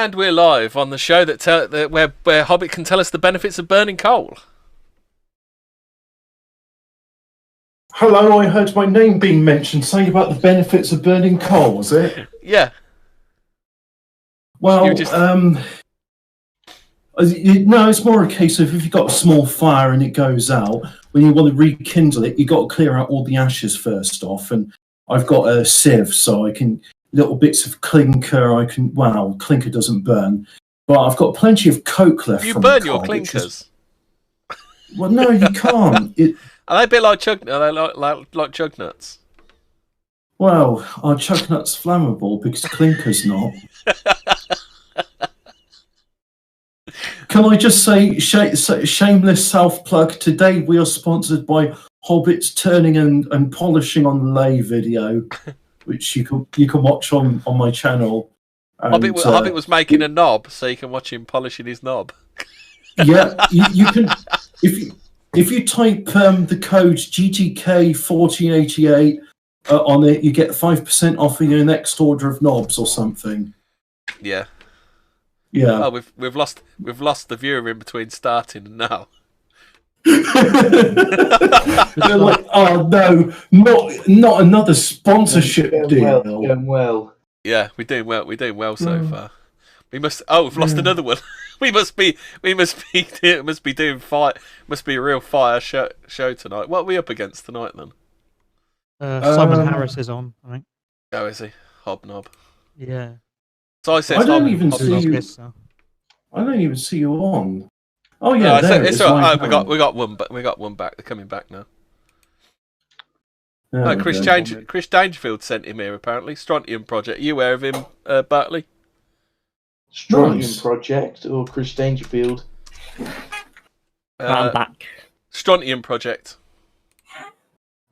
And we're live on the show where Hobbit can tell us the benefits of burning coal. Hello, I heard my name being mentioned, saying about the benefits of burning coal, was it? Yeah. Well, no, it's more a case of if you've got a small fire and it goes out, when you want to rekindle it, you've got to clear out all the ashes first off. And I've got a sieve, so I can, little bits of clinker, clinker doesn't burn, but I've got plenty of coke left. You from burn the your coal, clinkers? Well, no, you can't. Are they a bit like chug? Are they like chug nuts? Well, our chug nut's flammable because clinker's not. Can I just say, shameless self-plug, today we are sponsored by Hobbit's Turning and Polishing on the Lay video, which you can watch on my channel. And, Hobbit was making a knob, so you can watch him polishing his knob. Yeah, you can... If you type the code GTK1488 on it, you get 5% off of your next order of knobs or something. Yeah. Yeah. Oh, we've lost the viewer in between starting and now. They're like, oh no, not another sponsorship deal. Going well. Yeah, we're doing well so far. We must. Oh, we've lost another one. We must be doing fire. Must be a real fire show tonight. What are we up against tonight then? Simon Harris is on, I think. Oh, is he? Hobnob. Yeah. So I said I don't even Hobnob see you. Smith, so. I don't even see you on. Oh yeah, no, there it's it is. all right. We got one, but we got one back. They're coming back now. There Chris Dangerfield sent him here apparently. Strontium Project. Are you aware of him, Bartley? Strontium Nice. Project or Chris Dangerfield? I'm back. Strontium Project.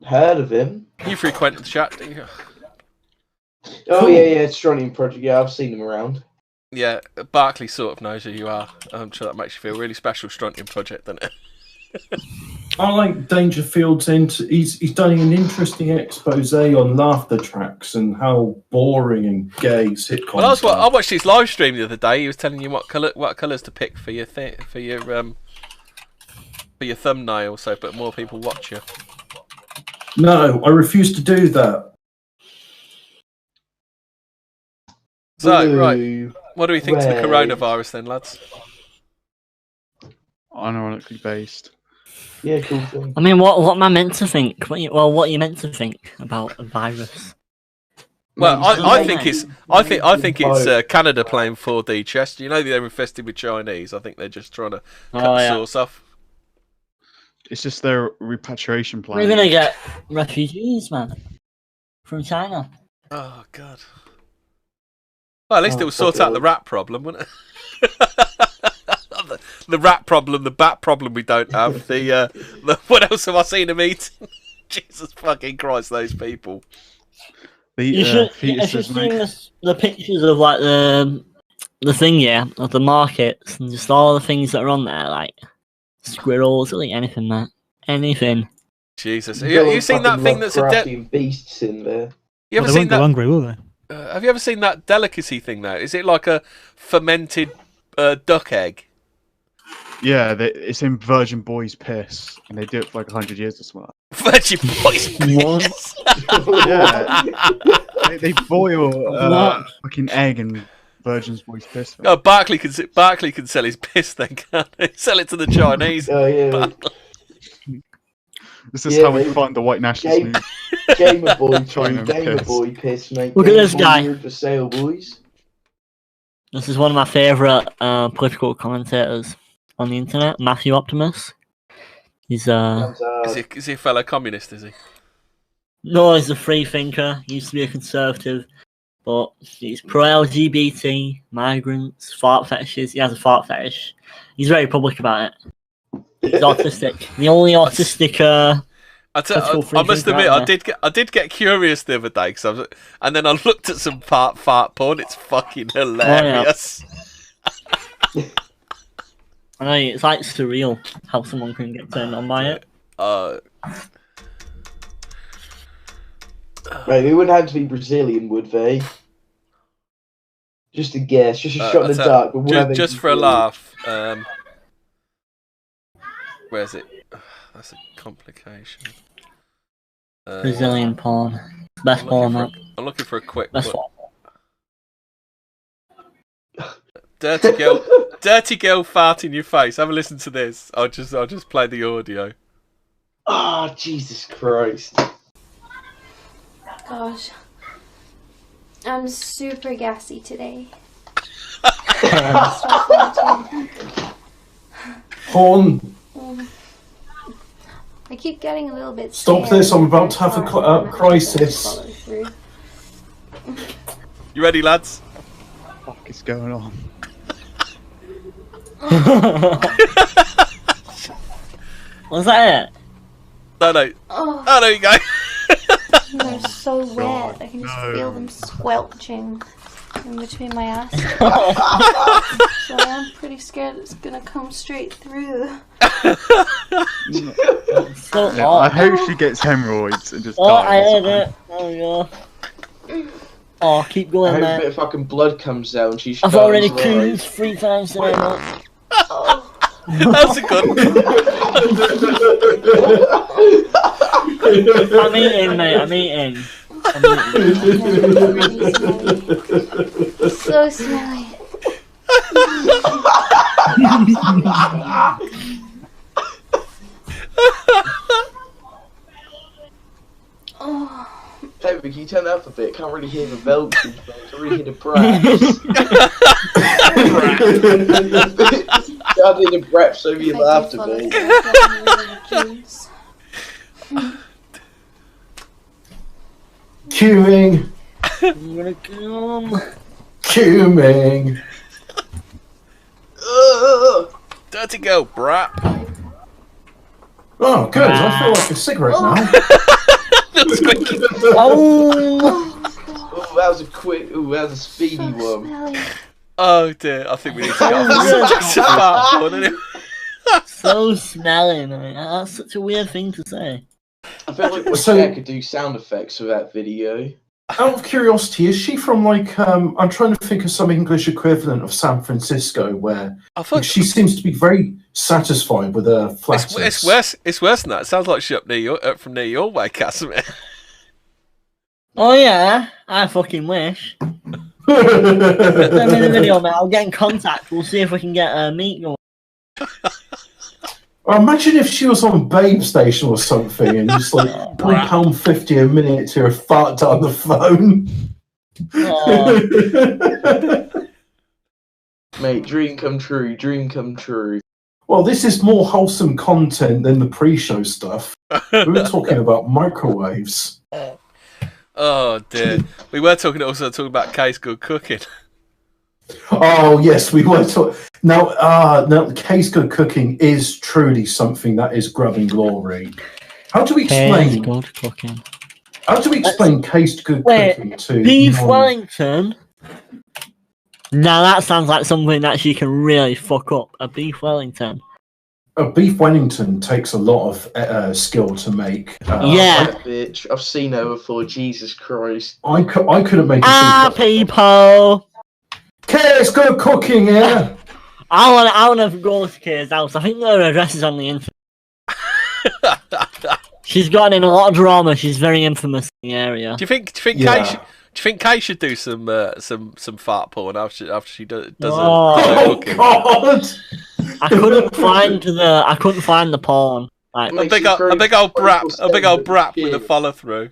Heard of him? You frequent the chat, do you? Oh Cool. yeah, Strontium Project. Yeah, I've seen him around. Yeah, Barkley sort of knows who you are. I'm sure that makes you feel really special, Strontium Project, doesn't it? I like Dangerfield's he's done an interesting expose on laughter tracks and how boring and gay sitcoms Well, I are. watched his live stream the other day. He was telling you what colours to pick for your thumbnail, so but more people watch you. No, I refuse to do that. So Blue, right, what do we think to the red. coronavirus then, lads? Ironically based. Yeah, cool thing. I mean, what am I meant to think? What are you meant to think about a virus? Well, I think it's Boat. Canada playing 4D chess. You know they're infested with Chinese. I think they're just trying to cut the source off. It's just their repatriation plan. We're gonna get refugees, man, from China. Oh God. Well, at least it will sort out the rat problem, wouldn't it? The rat problem, the bat problem we don't have. The what else have I seen them eating? Jesus fucking Christ, those people. You should have seen the pictures of like the thing, yeah, of the markets and just all the things that are on there, like squirrels, really anything, man, anything. Jesus, have you seen that thing that's a Lovecraftian beasts in there? You ever They seen won't go that? hungry, will they? Have you ever seen that delicacy thing though? Is it like a fermented duck egg? Yeah, it's in Virgin Boys piss, and they do it for like 100 years or something. Virgin Boys. Yeah, they boil fucking egg and Virgin Boys piss. Oh, Barkley can sell his piss then, can't he? Sell it to the Chinese. Oh yeah. This is Yeah, how we mate. find the white nationalist Game, movement. Gamer Boy, China Gamer piss. Boy piss, mate. Look at Gamer this Boy guy. You're for sale, boys. This is one of my favourite political commentators on the internet, Matthew Optimus. He's Is he a fellow communist? Is he? no, he's a free thinker. He used to be a conservative, but he's pro-LGBT, migrants, fart fetishes. He has a fart fetish. He's very public about it. He's autistic. The only autistic. I must admit, I did get curious the other day and then I looked at some fart porn. It's fucking hilarious. I know, it's like surreal how someone can get turned on by it. Right, they wouldn't have to be Brazilian, would they? Just a guess, just a shot in the I'll dark. But whatever just you for a do. laugh. Where's it? That's a complication. Brazilian porn. Best porn, man. I'm looking for a quick Best one. porn. Dirty girl fart in your face. Have a listen to this. I'll just play the audio. Ah, Jesus Christ. Gosh. I'm super gassy today. Horn, I keep getting a little bit stop scared this, I'm about to have a when I crisis. follow through. You ready, lads? What the fuck is going on? Was that it? No. Oh, Oh, there you go. they're so wet. God, I can just no. feel them squelching in between my ass. So I'm pretty scared it's gonna come straight through. So Yeah, I hope she gets hemorrhoids and just Oh, I dies. heard it. There we go. Oh, keep I going, hope a man. bit of fucking blood comes out and she's. I've already cruised 3 times today, man. Oh, That's a good one. I'm eating, mate. I'm eating. so smelly. Oh. David, can you turn that up a bit? Can't really hear the belches, but I can really hear the braps. I did the braps so you laughed a bit. Queuing, I'm gonna come. queuing. Dirty girl, brap. Oh, good, I feel like a cigarette now. Oh! Oh, that was a quick. Ooh, that was a speedy So one. smelly. Oh dear, I think we need to go. Oh, Just a fart one, isn't it? So smelly, man. That's such a weird thing to say. I feel like my So- chair could do sound effects for that video. Out of curiosity, is she from like, I'm trying to think of some English equivalent of San Francisco where I thought she seems to be very satisfied with her flatness. it's worse. It's worse than that. It sounds like she's up from near your way, Casimir. Oh yeah, I fucking wish. Send me the video, mate. I'll get in contact. We'll see if we can get a meet going. Imagine if she was on Babe Station or something and just like £1.50 a minute to her fart on the phone. Oh, Mate, dream come true, dream come true. Well, this is more wholesome content than the pre-show stuff. We were talking about microwaves. Oh dear. We were also talking about Kay's good cooking. Oh yes, we were talking. Now, Case Good Cooking is truly something that is grubbing glory. How do we explain? good cooking. How do we explain Case Good Wait, Cooking to Beef non- Wellington. Now that sounds like something that she can really fuck up. A beef Wellington. A beef Wellington takes a lot of skill to make. Yeah. That bitch, I've seen her before, Jesus Christ. I couldn't make a Ah, beef. people. Case Good Cooking, yeah. I want to go to Kay's house. I think her address is on the internet. She's gotten in a lot of drama. She's very infamous in the area. Do you think Yeah. Kay should do some fart porn after she does Oh. her Oh cooking? God! I couldn't find the porn. Like, A big old brap with a follow through.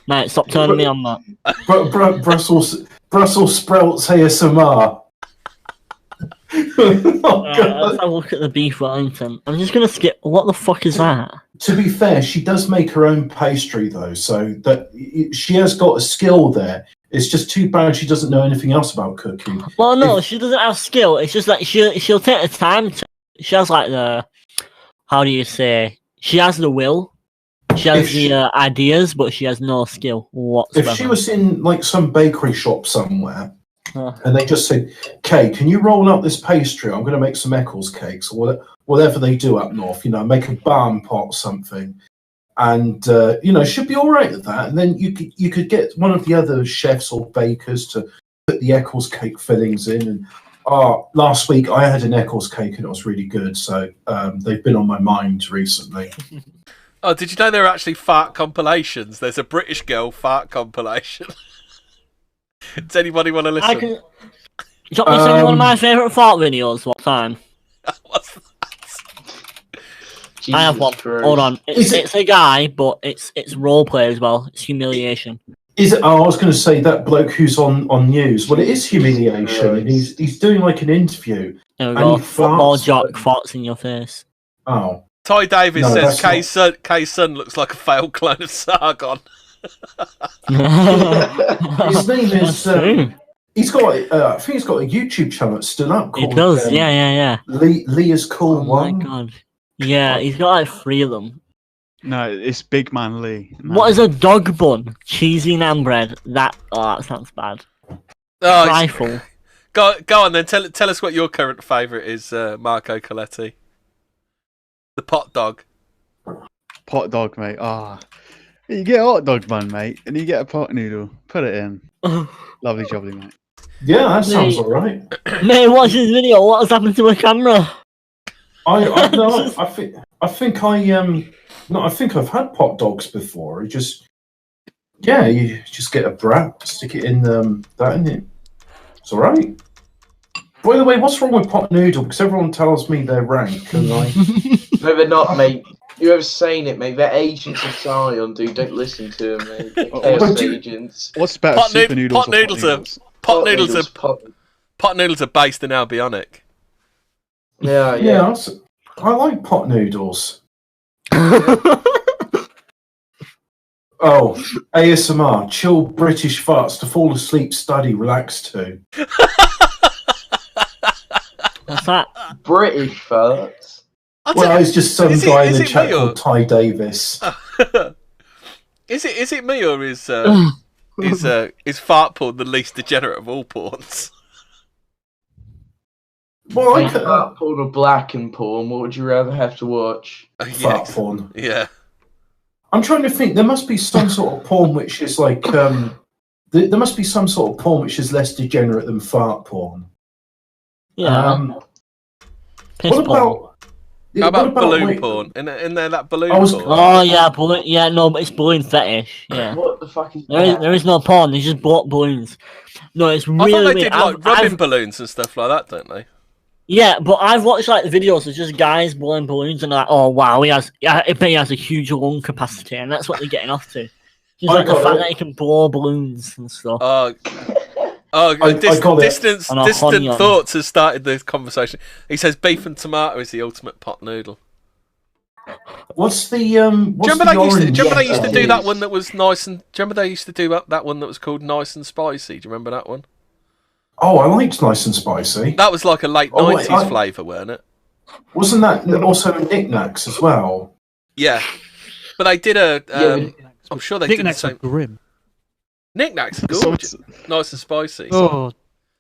mate, stop turning me on that. Brussels sprouts ASMR. Oh, Let's God. have a look at the beef Wellington. I'm just gonna skip. What the fuck is that? To be fair, she does make her own pastry though, so that she has got a skill there. It's just too bad she doesn't know anything else about cooking. Well, no, she doesn't have skill. It's just like she'll take the time. She has like the, how do you say? She has the will. She has the ideas, but she has no skill whatsoever. If she was in like some bakery shop somewhere, Uh. and they just said, "Kay, can you roll up this pastry? I'm going to make some Eccles cakes or whatever they do up north. You know, make a barn pot or something." And she'd be all right at that. And then you could get one of the other chefs or bakers to put the Eccles cake fillings in. And last week I had an Eccles cake and it was really good. So they've been on my mind recently. Oh, did you know there are actually fart compilations? There's a British girl fart compilation. Does anybody want to listen? I can. Do you want me to send you one of my favourite fart videos? What time? What's that? I have one. Christ. Hold on. It's a guy, but it's role play as well. It's humiliation. Is it? Oh, I was going to say that bloke who's on news. Well, it is humiliation, and he's doing like an interview. There we And go. he Football farts. jock farts in your face. Oh, Ty Davis No, says that's Kay's son looks like a failed clone of Sargon. his name is. That's true. He's got. I think he's got a YouTube channel that's still up. It Called, does. Yeah. Leah's Cool Oh One. my god. Yeah, he's got like 3 of them. No, it's Big Man Lee. No. What is a dog bun? Cheesy naan bread. That sounds bad. Oh, Trifle. go on then. Tell us what your current favourite is, Marco Coletti. The pot dog. Pot dog, mate. You get a hot dog bun, mate, and you get a pot noodle. Put it in. Lovely jubbly, mate. Yeah, that sounds Mate. all right. Mate, watch this video. What has happened to a camera? I think I've had pot dogs before. You just get a brat, stick it in that in it. It's all right. By the way, what's wrong with pot noodle? Because everyone tells me they're rank, and I No, they're not, mate. Whoever's saying it, mate, they're agents of Sion, dude. Don't listen to them, mate. They're chaos agents. What's better, Pot super noodles pot or noodles pot are noodles? pot noodles are based in Albionic. Yeah. I like pot noodles. Oh, ASMR, chill British farts to fall asleep, study, relax to. What's that? British farts. Well, it's just some Is it- guy in is the it chat me or- called Ty Davis. Is it me or is fart porn the least degenerate of all porns? Well, I Like, could, fart porn or black and porn, what would you rather have to watch? fart porn. Yeah. I'm trying to think. There must be some sort of porn which is like there must be some sort of porn which is less degenerate than fart porn. Yeah. Piss What porn. about? How about balloon wait, porn? In there, that balloon I was- porn. Oh yeah, balloon. Yeah, no, but it's balloon fetish. Yeah. What the fuck is There that? is no porn. They just bought balloons. No, it's I really thought they weird. did like rubbing I've- balloons and stuff like that, don't they? Yeah, but I've watched like the videos of just guys blowing balloons and like, oh wow, I bet he has a huge lung capacity, and that's what they're getting off to. Just like the got fact it. that he can blow balloons and stuff. I got it. On a Distant honey on. thoughts has started the conversation. He says beef and tomato is the ultimate pot noodle. What's the Do you remember they used to do that Yes. one that was nice and? Do you remember they used to do that one that was called nice and spicy? Do you remember that one? Oh, I liked nice and spicy. That was like a late Oh, wait, 90s flavour, weren't it? Wasn't that also knickknacks as well? Yeah, but they did a. I'm sure they did the Knickknacks are same. grim. Knickknacks, are Someone, gorgeous, nice and spicy. Oh,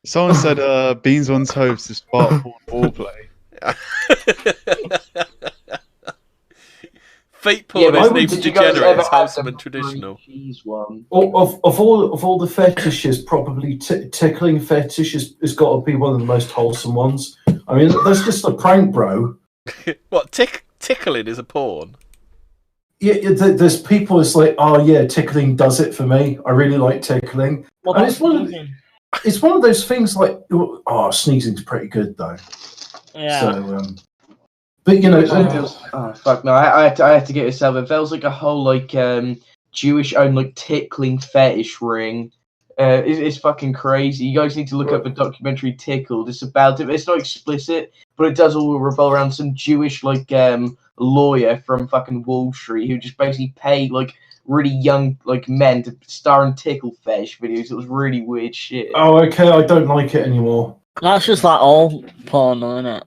someone said beans on toast is fart porn foreplay. Feet porn but is I neither Did you guys degenerate, ever it's have wholesome the and traditional. cheese one? Of all the fetishes, probably tickling fetish has got to be one of the most wholesome ones. I mean, that's just a prank, bro. What, tickling is a porn? Yeah, there's people. It's like, oh yeah, tickling does it for me. I really like tickling. What And about it's one of sneezing? It's one of those things like, oh, sneezing's pretty good though. Yeah. So, but you know, Oh fuck no! I had to get this out. There was like a whole like Jewish owned like tickling fetish ring. It's fucking crazy. You guys need to look up a documentary Tickled. It's about it. It's not explicit, but it does all revolve around some Jewish like lawyer from fucking Wall Street who just basically paid like really young like men to star in tickle fetish videos. It was really weird shit. oh, okay, I don't like it anymore. That's just like all porn, isn't it?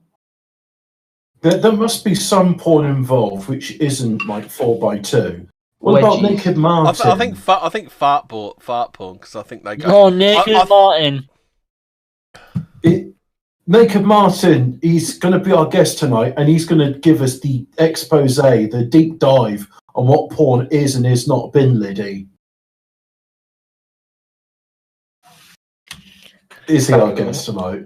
There must be some porn involved which isn't like 4x2. What about Wedgies. Naked Martin? I think fart porn because I think they go. Oh, Naked I- Martin. Naked Martin, he's going to be our guest tonight, and he's going to give us the expose, the deep dive on what porn is and is not bin liddy. Is he our guest tonight?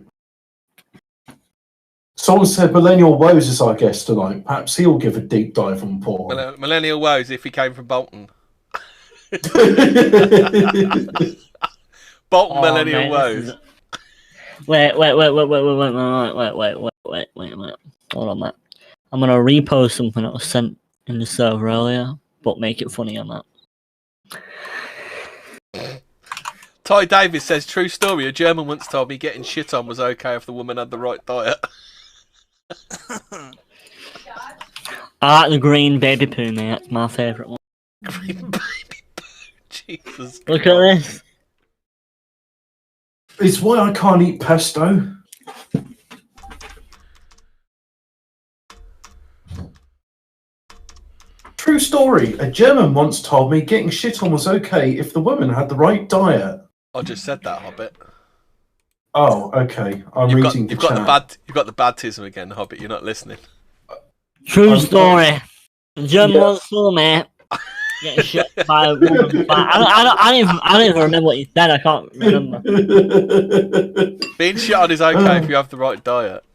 Someone said Millennial Woes is our guest tonight. Perhaps he'll give a deep dive on porn. Millennial Woes if he came from Bolton. Bolton Millennial Woes. Wait. Hold on, Matt. I'm gonna repost something that was sent in the server earlier, but make it funny on that. Ty Davis says, true story, a German once told me getting shit on was okay if the woman had the right diet. I like the green baby poo, mate. That's my favourite one. Green baby poo. Jesus Look Christ. at this. It's why I can't eat pesto. True story. A German once told me getting shit on was okay if the woman had the right diet. I just said that, Hobbit. Oh, okay. I'm reading the chat. You've got the baptism again, Hobbit. You're not listening. True story. The German once told me getting shit by a woman. I don't even remember what you said. I can't remember. Being shit on is okay if you have the right diet.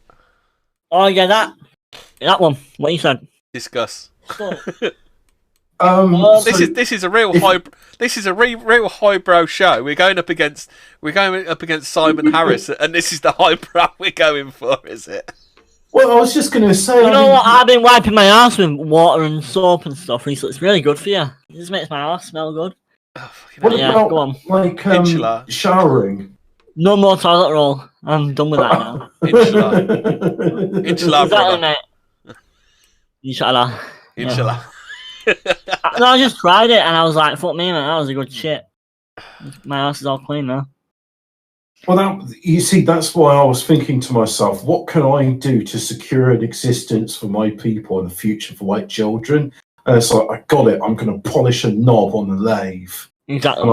Oh yeah, that one. What you said. Discuss. This is a real real highbrow show. We're going up against Simon Harris, and this is the highbrow we're going for, is it? Well, I was just going to say. You know what? I've been wiping my ass with water and soap and stuff recently. It's really good for you. It just makes my ass smell good. Oh, what yeah, about go on. like showering? No more toilet roll. I'm done with that now. Inshallah. Inshallah, brother. Mate. Inshallah. Inshallah. No, I just tried it and I was like, fuck me, man, that was a good shit. My ass is all clean now. Well, you see, that's why I was thinking to myself, what can I do to secure an existence for my people and a future for white children? And it's like, I got it. I'm going to polish a knob on the lathe. Exactly.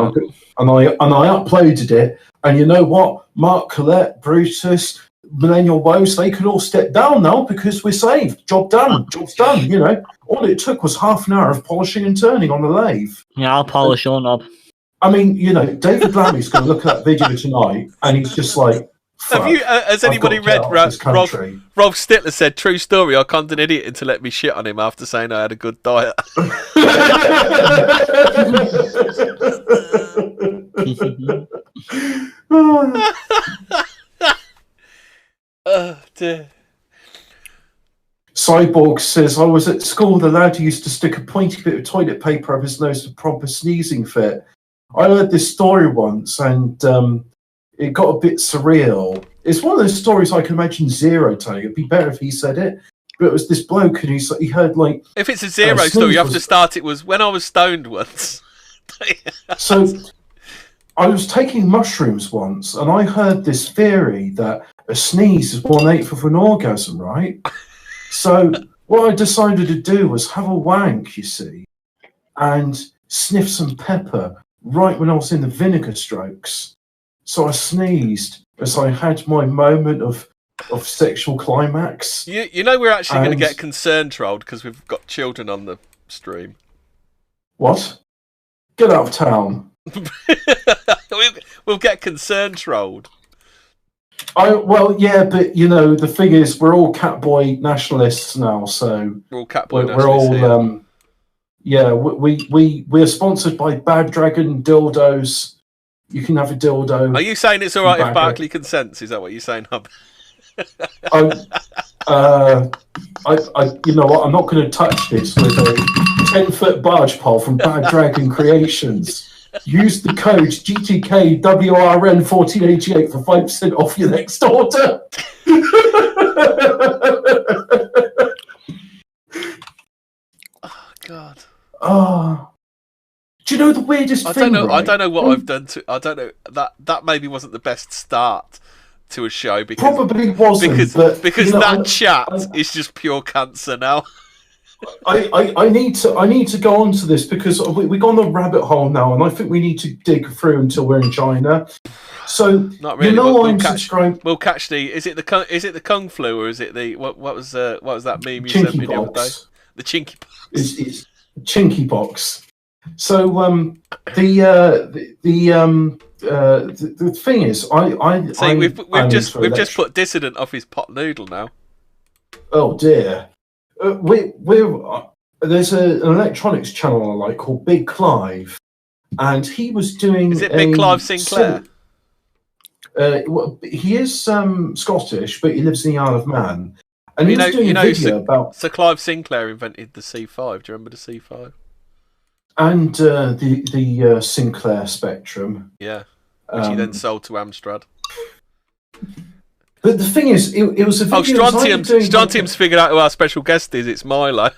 And I uploaded it. And you know what? Mark, Colette, Brutus, Millennial Woes, they could all step down now because we're saved. Job done. Job's done. You know, all it took was half an hour of polishing and turning on the lathe. Yeah, I'll polish your knob. I mean, you know, David Lammy's going to look at that video tonight and he's just like, has anybody read Rolf Stittler said, true story, I conned an idiot into let me shit on him after saying I had a good diet. Oh, dear. Cyborg says, I was at school, the lad who used to stick a pointy bit of toilet paper up his nose for proper sneezing fit. I heard this story once and it got a bit surreal. It's one of those stories I can imagine Zero telling. It'd be better if he said it. But it was this bloke and he heard like... If it's a Zero story, you have to start it was when I was stoned once. So I was taking mushrooms once and I heard this theory that a sneeze is 1/8 of an orgasm, right? So what I decided to do was have a wank, you see, and sniff some pepper right when I was in the vinegar strokes. So I sneezed as I had my moment of sexual climax. You know we're actually going to get concern trolled because we've got children on the stream. What? Get out of town. We'll get concern trolled. Well, yeah, but you know the thing is, we're all catboy nationalists now, so we're all catboy nationalists. We're all, yeah, we're sponsored by Bad Dragon dildos. You can have a dildo. Are you saying it's all right if Barkley consents? Is that what you're saying, Hub? You know what? I'm not going to touch this with a 10-foot barge pole from Bad Dragon Creations. Use the code GTKWRN1488 for 5% off your next order. Oh God. Oh. Do you know the weirdest thing? I don't know what I've done to. I don't know that maybe wasn't the best start to a show because probably wasn't because that chat is just pure cancer now. I need to go on to this because we got on the rabbit hole now, and I think we need to dig through until we're in China. So not really. You know, we'll catch the. Is it the Kung Flu or is it the what was that meme you sent me the other day? The Chinky Box. It's Chinky Box. So the thing is, See, we've just put Dissident off his pot noodle now. Oh dear. There's an electronics channel I like called Big Clive, and he was doing. Is it Big Clive Sinclair? He is Scottish, but he lives in the Isle of Man. And he was doing a video about. Sir Clive Sinclair invented the C5. Do you remember the C5? And the Sinclair Spectrum. Yeah, which he then sold to Amstrad. But the thing is, it was a video. Strontium's figured out who our special guest is. It's Milo.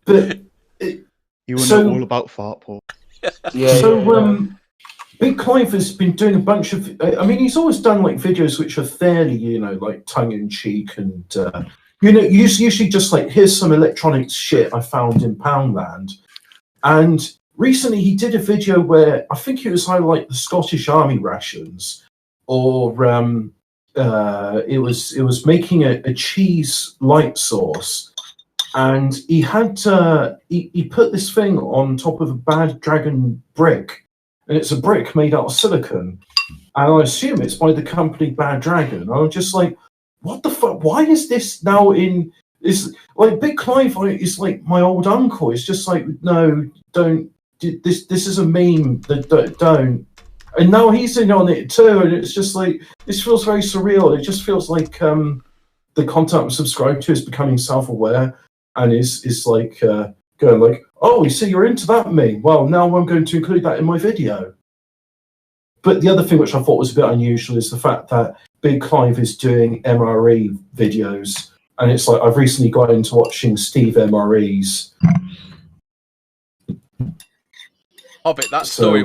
But you know all about Fartport. Big Clive has been doing a bunch of. I mean, he's always done like videos which are fairly, like tongue in cheek, and usually just like, here's some electronics shit I found in Poundland. And recently he did a video where I think it was either like the Scottish Army rations, or it was making a cheese light sauce, and he had he put this thing on top of a Bad Dragon brick, and it's a brick made out of silicon, and I assume it's by the company Bad Dragon. And I'm just like, what the fuck? Why is this now in? Is like Big Clive is like my old uncle. It's just like, no, don't. This is a meme. Don't. And now he's in on it too, and it's just like, this feels very surreal. It just feels like the content I'm subscribed to is becoming self-aware, and is like going like, oh, you see, you're into that meme. Well, now I'm going to include that in my video. But the other thing which I thought was a bit unusual is the fact that Big Clive is doing MRE videos, and it's like, I've recently got into watching Steve MRE's. Hobbit, that story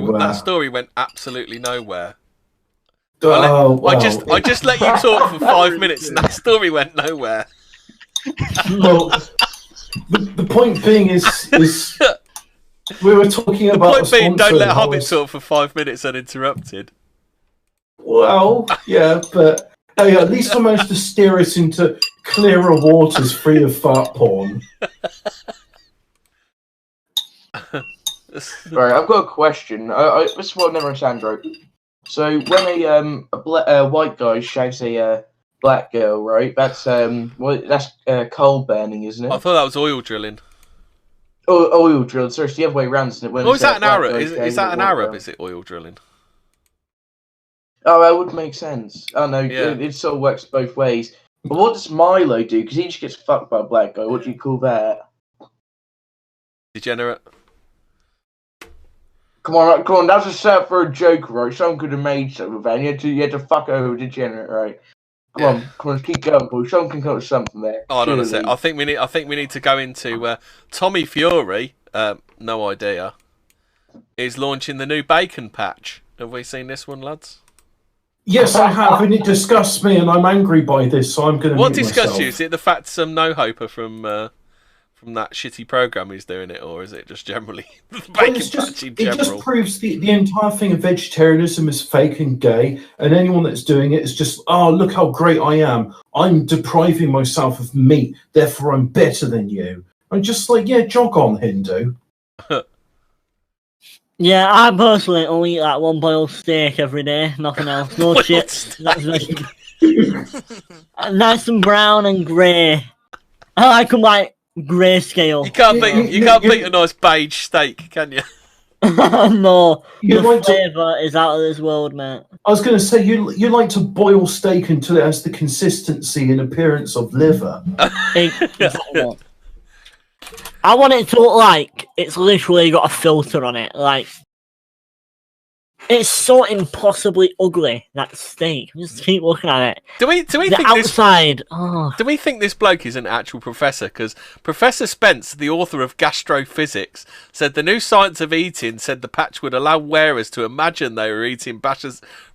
went absolutely nowhere. I just let you talk for 5 minutes, and that story went nowhere. Well, the point being is we were talking about. The point being, don't let Hobbit talk for 5 minutes uninterrupted. Well, yeah, but hey, at least I managed to steer us into clearer waters, free of fart porn. Right, I've got a question. This is what I never understand, right? So when a white guy shags a black girl, right? That's that's coal burning, isn't it? I thought that was oil drilling. Oh, oil drilling. Sorry, it's the other way around, isn't it? When is that an Arab? Is that an Arab? Is it oil drilling? Oh, that would make sense. Oh no, Yeah. it sort of works both ways. But what does Milo do? Because he just gets fucked by a black guy. What do you call that? Degenerate. Come on, that's a set for a joke, right? Someone could have made something of that. You had to fuck over a degenerate, right? Come on, keep going, boy. Someone can come up with something there. Hold on a sec. I think we need to go into Tommy Fury. No idea. Is launching the new bacon patch. Have we seen this one, lads? Yes, I have, and it disgusts me, and I'm angry by this, so I'm going to. What disgusts you? Is it the fact some no hoper from that shitty program is doing it, or is it just generally bacon patch in general? It just proves the entire thing of vegetarianism is fake and gay, and anyone that's doing it is just, oh, look how great I am. I'm depriving myself of meat, therefore I'm better than you. I'm just like, yeah, jog on, Hindu. Yeah, I personally only eat like one boiled steak every day, nothing else. No chips. That's nice and brown and grey. I like them like grayscale. You can't beat a nice beige steak, can you? No, the flavour is out of this world, mate. I was going to say, you like to boil steak until it has the consistency and appearance of liver. Exactly. I want it to look like it's literally got a filter on it. Like, it's so impossibly ugly, that steak. Just keep looking at it. Do we think outside? Do we think this bloke is an actual professor? Because Professor Spence, the author of Gastrophysics, said the new science of eating said the patch would allow wearers to imagine they were eating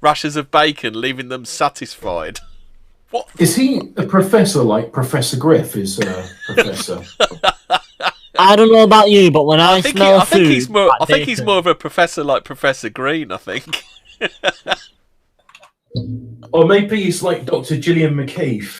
rashers of bacon, leaving them satisfied. What? Is he a professor like Professor Griff is a professor? I don't know about you, but when I smell food, I think he's more of a professor like Professor Green. I think. Or maybe he's like Dr. Gillian McKeith.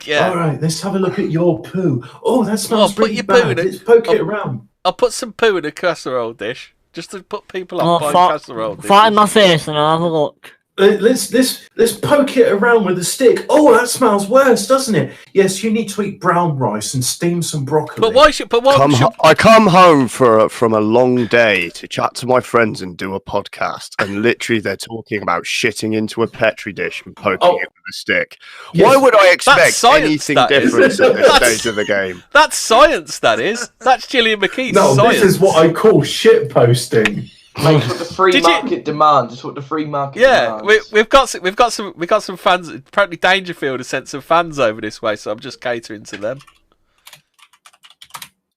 Yeah. All right, let's have a look at your poo. Oh, that smells pretty bad. Let's poke it around. I'll put some poo in a casserole dish just to put people Oh, off buying casserole dishes. find my face and I'll have a look. Let's poke it around with a stick. Oh, that smells worse, doesn't it? Yes, you need to eat brown rice and steam some broccoli. But why should? But why should? I come home from a long day to chat to my friends and do a podcast, and literally they're talking about shitting into a petri dish and poking it with a stick. Yes. Why would I expect science, anything that is. different at this That's- stage of the game? That's science. That is. That's Gillian McKeith's No, science. this is what I call shit posting. Mate, it's what the free Did you- market demands. It's what the free market Yeah, demands. we've got some fans. Apparently, Dangerfield has sent some fans over this way, so I'm just catering to them.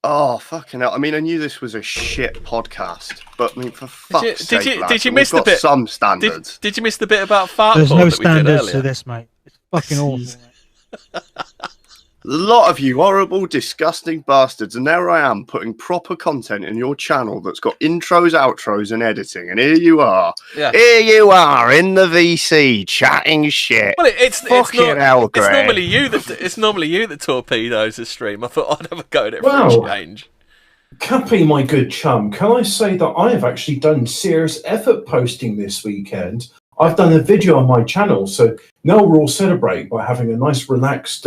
Oh, fucking hell. I mean, I knew this was a shit podcast, but I mean, for fuck's Did sake, you lads, miss the we've got bit? some standards. Did you miss the bit about fart There's porn no that we did standards earlier? to this, mate. It's fucking awful. Mate. A lot of you horrible, disgusting bastards, and there I am putting proper content in your channel that's got intros, outros, and editing, and here you are. Yeah. Here you are in the VC chatting shit. Well, it's Fucking hell, it's Greg. normally you that torpedoes the stream. I thought I'd have a go at it for Wow. a change. Cappy, my good chum, can I say that I have actually done serious effort posting this weekend? I've done a video on my channel, so now we're all celebrating by having a nice, relaxed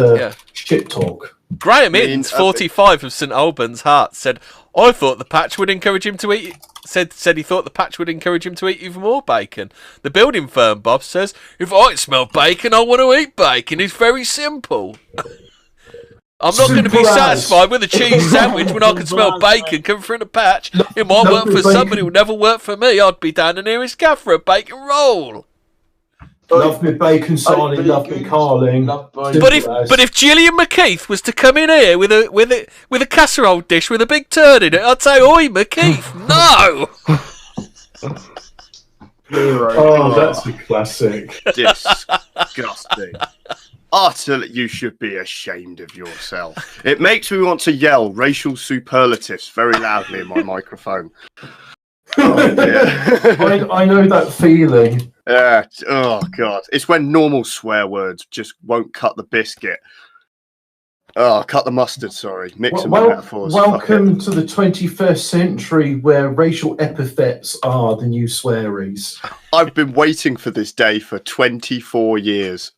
shit talk. Graham I mean, Inns, 45 of St Albans Heart, said, "I thought the patch would encourage him to eat." Said he thought the patch would encourage him to eat even more bacon. The building firm Bob says, "If I smell bacon, I want to eat bacon. It's very simple." I'm not going to be Simple as. satisfied with a cheese sandwich when I can smell bacon coming through the patch. It might work for bacon. somebody, it will never work for me. I'd be down the nearest gaff for a bacon roll. Love me bacon, Sarnie, love me Carling. But if Gillian McKeith was to come in here with a casserole dish with a big turd in it, I'd say, "Oi, McKeith, no!" Oh, that's a classic. Disgusting. Utterly, you should be ashamed of yourself. It makes me want to yell racial superlatives very loudly in my microphone. Oh, dear. I know that feeling. Yeah. Oh god. It's when normal swear words just won't cut the biscuit. Oh, cut the mustard. Sorry, mixing my metaphors. Welcome to the 21st century, where racial epithets are the new swearies. I've been waiting for this day for 24 years.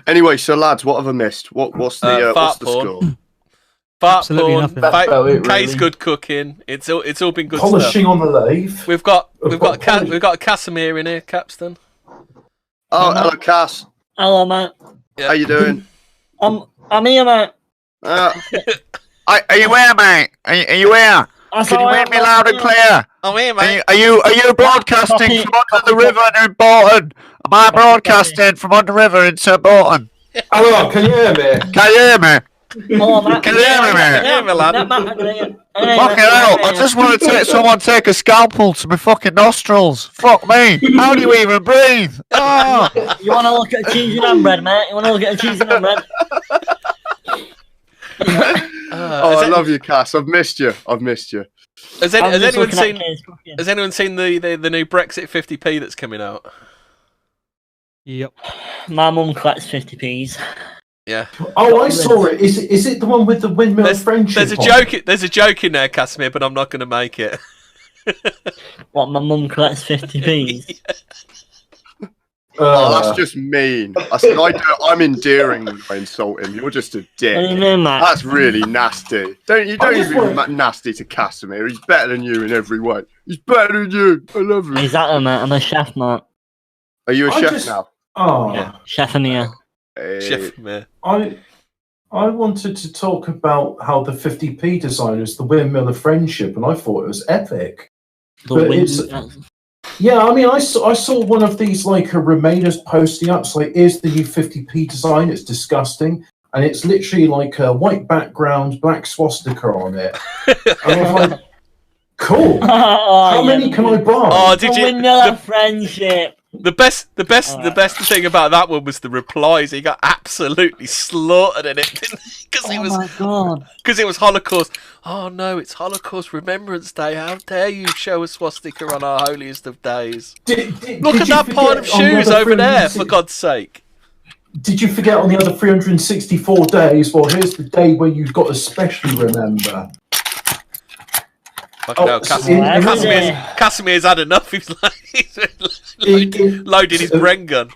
Anyway, so lads, what have I missed? What's the fart score? Fart Absolutely porn, nothing. That's about it, Kay's really. good cooking. It's all been good Polishing stuff. on the lathe. We've got Casimir in here, Capstan. Oh, hello, Cass. Hello, mate. How you doing? I'm here, mate. Are you here, mate? Are you here? Can you hear me loud and clear? I'm here, mate. Are you broadcasting from under the river in Bolton? Am I broadcasting from under the river in St Bolton? Hello, can you hear me? Can you hear me? Hello, mate. Can you hear me, mate? Hear me, lad. Fucking hell! I just want to take a scalpel to my fucking nostrils. Fuck me! How do you even breathe? Oh. You want to look at cheese and ham bread, mate? You want to look at cheese and ham bread? I love you, Cass. I've missed you. Has I'm just anyone looking at seen? Kay's cooking. Has anyone seen the new Brexit 50p that's coming out? Yep. My mum collects 50p's. Yeah. Oh, I saw it. Is it the one with the windmill friendship? There's a on joke. it? There's a joke in there, Casimir, but I'm not going to make it. What, my mum collects 50p's? Oh, that's just mean. I'm endearing when I insult him. You're just a What do you dick. mean, mate? That's really nasty. Don't just even want- be nasty to Casimir. He's better than you in every way. He's better than you. I love him. Exactly, mate. I'm a chef, mate. Are you a I chef just- now? Oh, Yeah, chef in here. Hey. Chef Mir. I wanted to talk about how the 50p design is the windmill of friendship, and I thought it was epic. The But wind. it's- Yeah, I mean, I saw one of these like Remainers posting up. It's like, here's the new 50p design. It's disgusting, and it's literally like a white background, black swastika on it. And I was like, cool. How many can I buy? Oh, did you? Windmill of friendship. The best thing about that one was the replies. He got absolutely slaughtered in it because Oh my god. it was Holocaust. Oh no, it's Holocaust Remembrance Day. How dare you show a swastika on our holiest of days? Look at that pile of shoes over there, for God's sake. Did you forget on the other 364 days? Well, here's the day where you've got to especially remember. Fucking hell, Casimir's had enough. He's loading his Bren gun.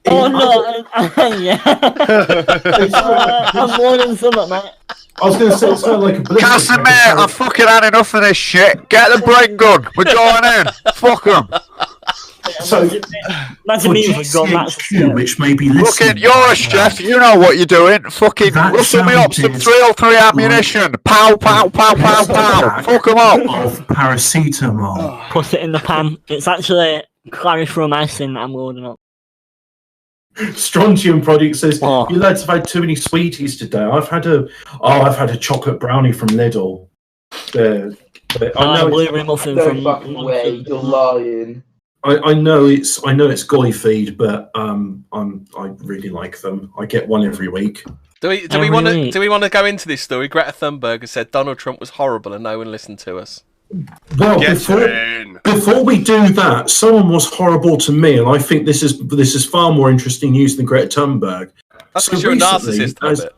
Oh no! Yeah. I'm warning something, mate. I was going to say it's kind of like a blizzard. Casimir, I've fucking had enough of this shit. Get the brain gun. We're going in. Fuck them. So, Imagine me with a gun. That's GCHQ, which may be Look listening. at you're a chef. You know what you're doing. Fucking That rustle me up some sounded 303 ammunition. Pow, pow, pow, pow, pow. Fuck them up. Of paracetamol. Put it in the pan. It's actually clarithromycin that I'm loading up. Strontium Project says, Oh. "You lads have had too many sweeties today. I've had a chocolate brownie from Lidl. But I know blueberry muffin No from. fucking way, you're lying. I know it's goy feed, but I really like them. I get one every week. Do we want to go into this story? Greta Thunberg has said Donald Trump was horrible and no one listened to us. Well, Get before in. we do that, someone was horrible to me, and I think this is far more interesting news than Greta Thunberg. That's So because you're a recently, narcissist, as- Hobbit.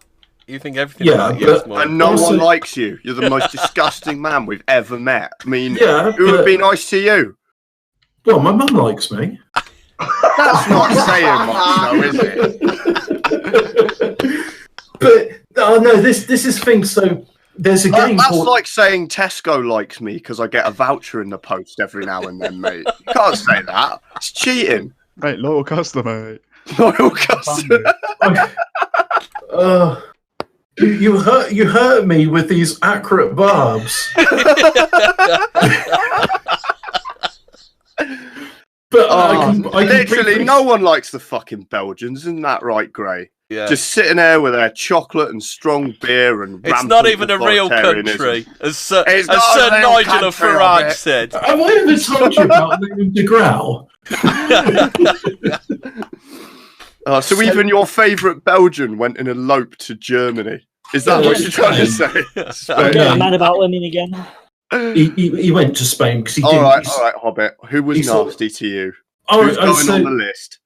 You think everything Yeah, about you is but- more. And no Also- one likes you. You're the most disgusting man we've ever met. I mean, Yeah, who would but- be nice to you? Well, my mum likes me. That's not saying much, though, is it? But no, this is thing. So there's a game That's called. like saying Tesco likes me because I get a voucher in the post every now and then, mate. You can't say that. It's cheating. Mate, loyal customer, mate. Loyal customer. You hurt me with these accurate barbs. But I can Literally, briefly- no one likes the fucking Belgians, isn't that right, Gray? Yeah. Just sitting there with their chocolate and strong beer and It's rampant not even a real authoritarianism. country, as Sir It's not a real Nigel of country, Farage Hobbit. said. Have I ever told you about the Grau? So even your favourite Belgian went and eloped to Germany. Is that Yeah, what you're trying to Spain. say? I'm getting mad about women again. He went to Spain because he All didn't. right, Hobbit. Who was he's all- nasty to you? Oh, Who's going so, on the list?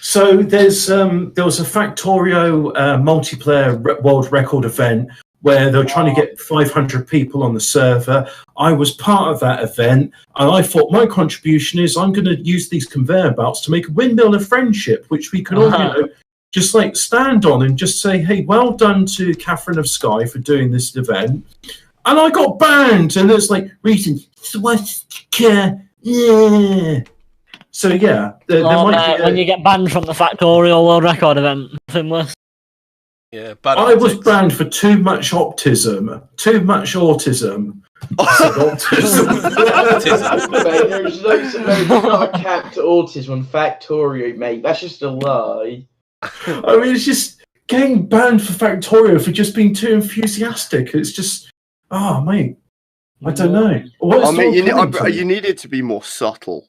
so there was a Factorio multiplayer world record event where they were trying to get 500 people on the server. I was part of that event, and I thought my contribution is I'm going to use these conveyor belts to make a windmill of friendship, which we can all, just like stand on and just say, hey, well done to Catherine of Skye for doing this event. And I got banned, and it's like, reason, swastika, yeah. So yeah, there might be when you get banned from the Factorial World Record event, nothing worse. Yeah, bad I was optics. banned for too much autism. Too much autism. I said autism. Mate, there's not a cap to autism on Factorio, mate. That's just a lie. I mean, it's just getting banned for Factorio for just being too enthusiastic. It's just, mate, I don't know. What is I mean, Dawn coming to? you needed to be more subtle.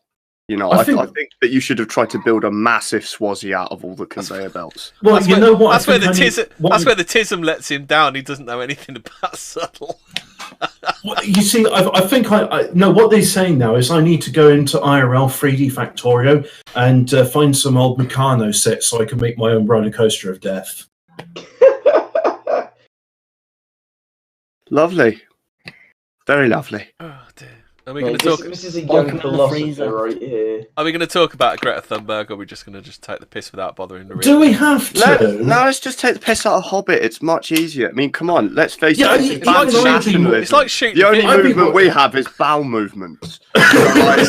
You know, I I think- think that you should have tried to build a massive Swazi out of all the conveyor belts. Well, That's you where, know what? That's I where the think I need- tism. what That's I- where the tism lets him down. He doesn't know anything about subtle. Well, you see, I think I no. What they're saying now is I need to go into IRL 3D Factorio and find some old Meccano sets so I can make my own roller coaster of death. Lovely, very lovely. Oh dear. Are we going to Mate, talk? this is a Welcome young to the philosopher freezer. right here. Are we going to talk about Greta Thunberg, or are we just going to just take the piss without bothering to read? Do we have to? Let's just take the piss out of Hobbit. It's much easier. I mean, come on, let's face Yeah, it. you- It's you bad know, nationalism. It's like shooting. The only video- I'd be movement more- we have is bowel movements. I'd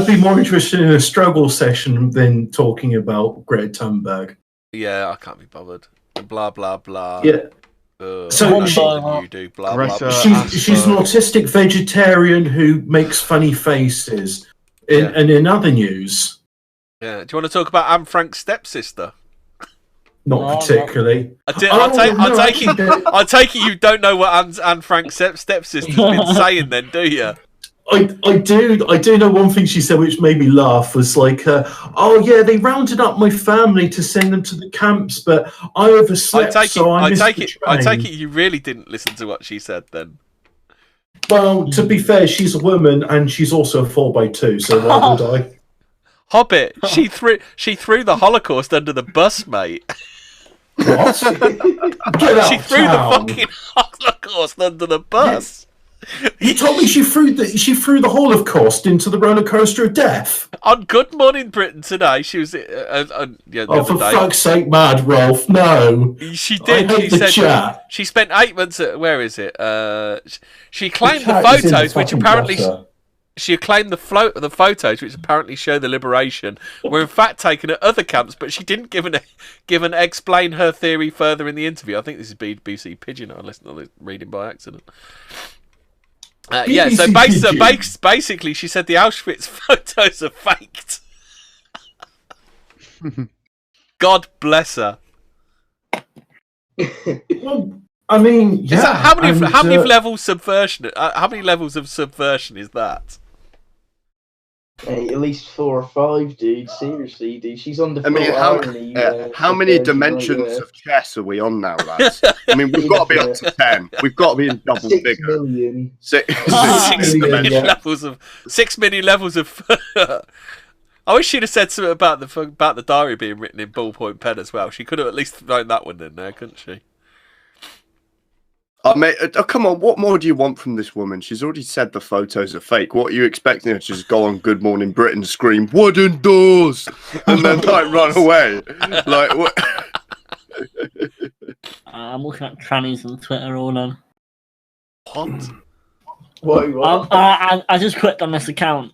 be more interested in a struggle session than talking about Greta Thunberg. Yeah, I can't be bothered. Blah blah blah. Yeah, So So you do blah blah. Greta- blah. she's an autistic vegetarian who makes funny faces. Yeah. And in other news, Yeah. Do you want to talk about Anne Frank's stepsister? not No, particularly. I Oh, no, take it. actually, I take it you don't know what Anne Frank's stepsister's been saying, then, do you? I do know one thing she said which made me laugh was like, oh yeah, they rounded up my family to send them to the camps, but I overslept, so I missed the I train. take it you really didn't listen to what she said then. Well, to be fair, she's a woman and she's also a 4x2, so why would I? Hobbit, she threw the Holocaust under the bus, mate. What? Get out She of threw the town. fucking Holocaust under the bus. You told me she threw the Holocaust into the roller coaster of death. On Good Morning Britain today, she was the Oh, for other day. fuck's sake, mad Rolf! No, She did. I hate She the said chat. she spent 8 months at where is it? She claimed the chat is in the photos, which fucking apparently gutter. she claimed the photos, which apparently show the liberation, were in fact taken at other camps. But she didn't explain her theory further in the interview. I think this is BBC Pigeon. I listened to reading by accident. Yeah, so basically, she said the Auschwitz photos are faked. God bless her. Well, I mean, yeah. Is that, how many and, levels subversion? How many levels of subversion is that? Hey, at least 4 or 5, dude. Seriously, dude. She's on the. I mean, how many dimensions of chess are we on now, lads? I mean, we've got to be up to 10. We've got to be in double 6 figure. million. 6 million, yeah. levels of 6 million levels of. I wish she'd have said something about the diary being written in ballpoint pen as well. She could have at least thrown that one in there, couldn't she? Oh, mate, come on, what more do you want from this woman? She's already said the photos are fake. What are you expecting her to just go on Good Morning Britain, scream, wooden doors, and then, like, run away? Like, what? I'm looking at trannies on Twitter, hold on. What? I just clicked on this account.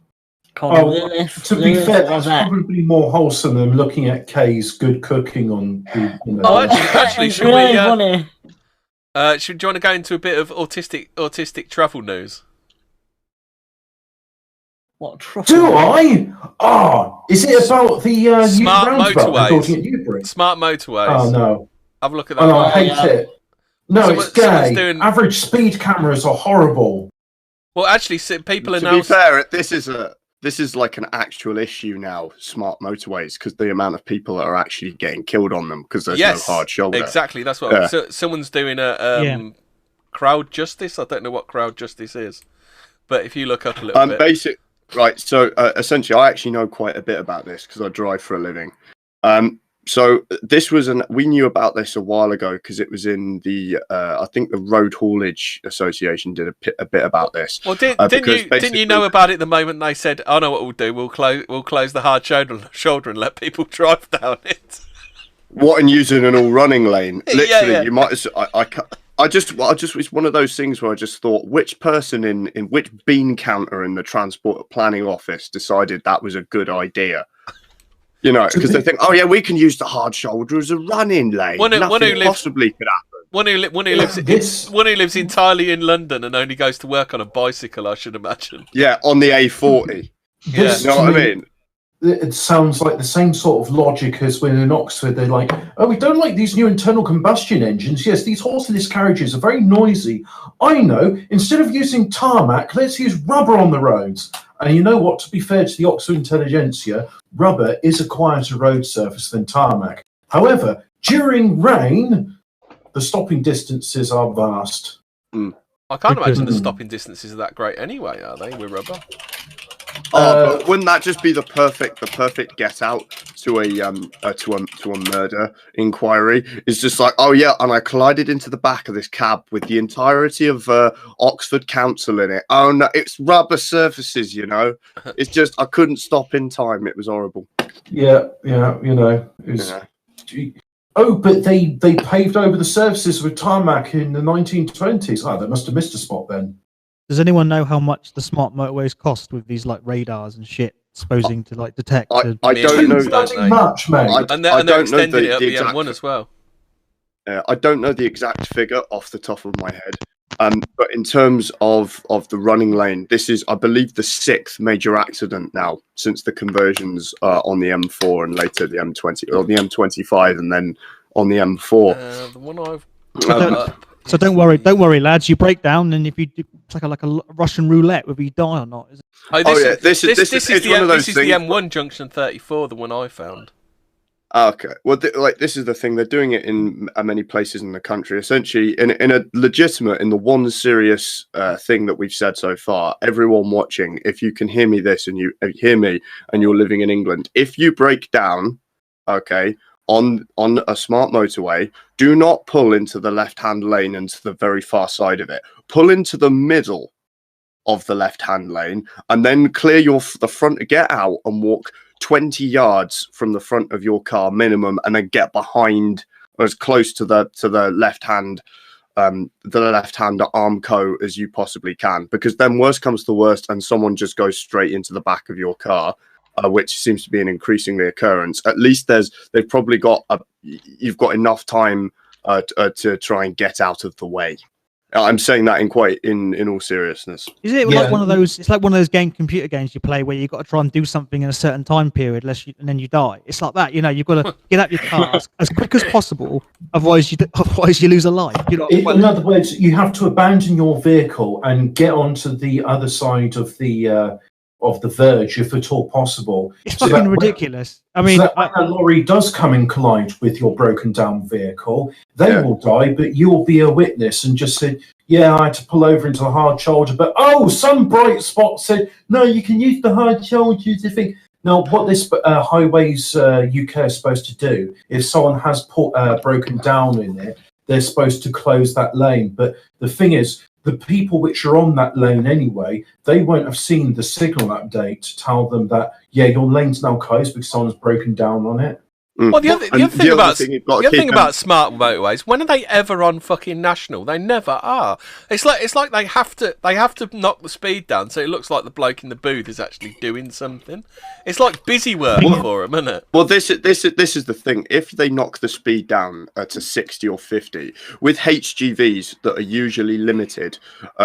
to be fair, that's probably more wholesome than looking at Kay's good cooking on. Actually, should really we? Funny. Do you want to go into a bit of autistic travel news? What truffle? Do I? Is it about the Smart new roundabout motorways. building at Newbury? Smart motorways. Oh no! Have a look at that. Oh no, one. I hate it. No, Someone- it's gay. someone's doing- Average speed cameras are horrible. Well, actually, people are To now. be fair, this is like an actual issue now, smart motoways, because the amount of people that are actually getting killed on them because there's no hard shoulder. Exactly, that's what. Yeah. So, someone's doing a crowd justice. I don't know what crowd justice is, but if you look up a little bit, Right. So essentially, I actually know quite a bit about this because I drive for a living. So this was we knew about this a while ago because it was in the I think the Road Haulage Association did a bit about this. Well, didn't you know about it the moment they said, "I know what we'll do. We'll close the hard shoulder and let people drive down it." What, and using an all running lane? Literally, Yeah. you might. I just it's one of those things where I just thought, which person in which bean counter in the transport planning office decided that was a good idea? You know, because they think, oh yeah, we can use the hard shoulder as a running lane. Nothing possibly could happen. One who lives entirely in London and only goes to work on a bicycle, I should imagine. Yeah, on the A40. This, you know what I mean? It sounds like the same sort of logic as when in Oxford they're like, oh, we don't like these new internal combustion engines. Yes, these horseless carriages are very noisy. I know, instead of using tarmac, let's use rubber on the roads. And you know what, to be fair to the Oxford intelligentsia, rubber is a quieter road surface than tarmac. However, during rain, the stopping distances are vast. I can't imagine the stopping distances are that great anyway, are they, with rubber? But wouldn't that just be the perfect get out to a murder inquiry? It's just like, oh yeah, and I collided into the back of this cab with the entirety of Oxford Council in it. Oh no, it's rubber surfaces, you know. It's just I couldn't stop in time. It was horrible. Yeah, you know. Oh, but they paved over the surfaces with tarmac in the 1920s. Oh, they must have missed a spot then. Does anyone know how much the smart motorways cost with these like radars and shit supposing to like detect? I don't know that much, mate. And they're extending it up the M1 as well. I don't know the exact figure off the top of my head. But in terms of the running lane, this is, I believe, the 6th major accident now since the conversions on the M4 and later the M20 or the M25 and then on the M4. The one I've so don't worry, lads. You break down, and if you do, it's like a Russian roulette whether you die or not. Is it? This is the M1 junction 34, the one I found. Okay. Well, this is the thing. They're doing it in many places in the country. Essentially, in a legitimate, in the one serious thing that we've said so far, everyone watching, if you can hear me this and you hear me and you're living in England, if you break down, okay, on a smart motorway, do not pull into the left-hand lane and to the very far side of it. Pull into the middle of the left-hand lane and then clear the front, get out and walk 20 yards from the front of your car minimum, and then get behind or as close to the left-hand armco as you possibly can, because then worst comes to worst and someone just goes straight into the back of your car, which seems to be an increasingly occurrence. At least they've probably got you've got enough time to try and get out of the way. I'm saying that in all seriousness. Is it like one of those? It's like one of those computer games you play where you've got to try and do something in a certain time period, and then you die. It's like that, You've got to get out your car as quick as possible, otherwise you lose a life. In other words, you have to abandon your vehicle and get onto the other side of the verge, if at all possible. It's fucking ridiculous. I mean, so that when a lorry does come and collide with your broken down vehicle, they will die, but you will be a witness and just say, I had to pull over into the hard shoulder, but some bright spot said, no, you can use the hard shoulder to think. Now, what this Highways UK is supposed to do, if someone has broken down in it, they're supposed to close that lane. But the thing is, the people which are on that lane anyway, they won't have seen the signal update to tell them that, your lane's now closed because someone's broken down on it. Well, the other thing about smart motorways, when are they ever on fucking national? They never are. It's like they have to knock the speed down so it looks like the bloke in the booth is actually doing something. It's like busy work for them, isn't it? Well, this is the thing. If they knock the speed down to 60 or 50 with HGVs that are usually limited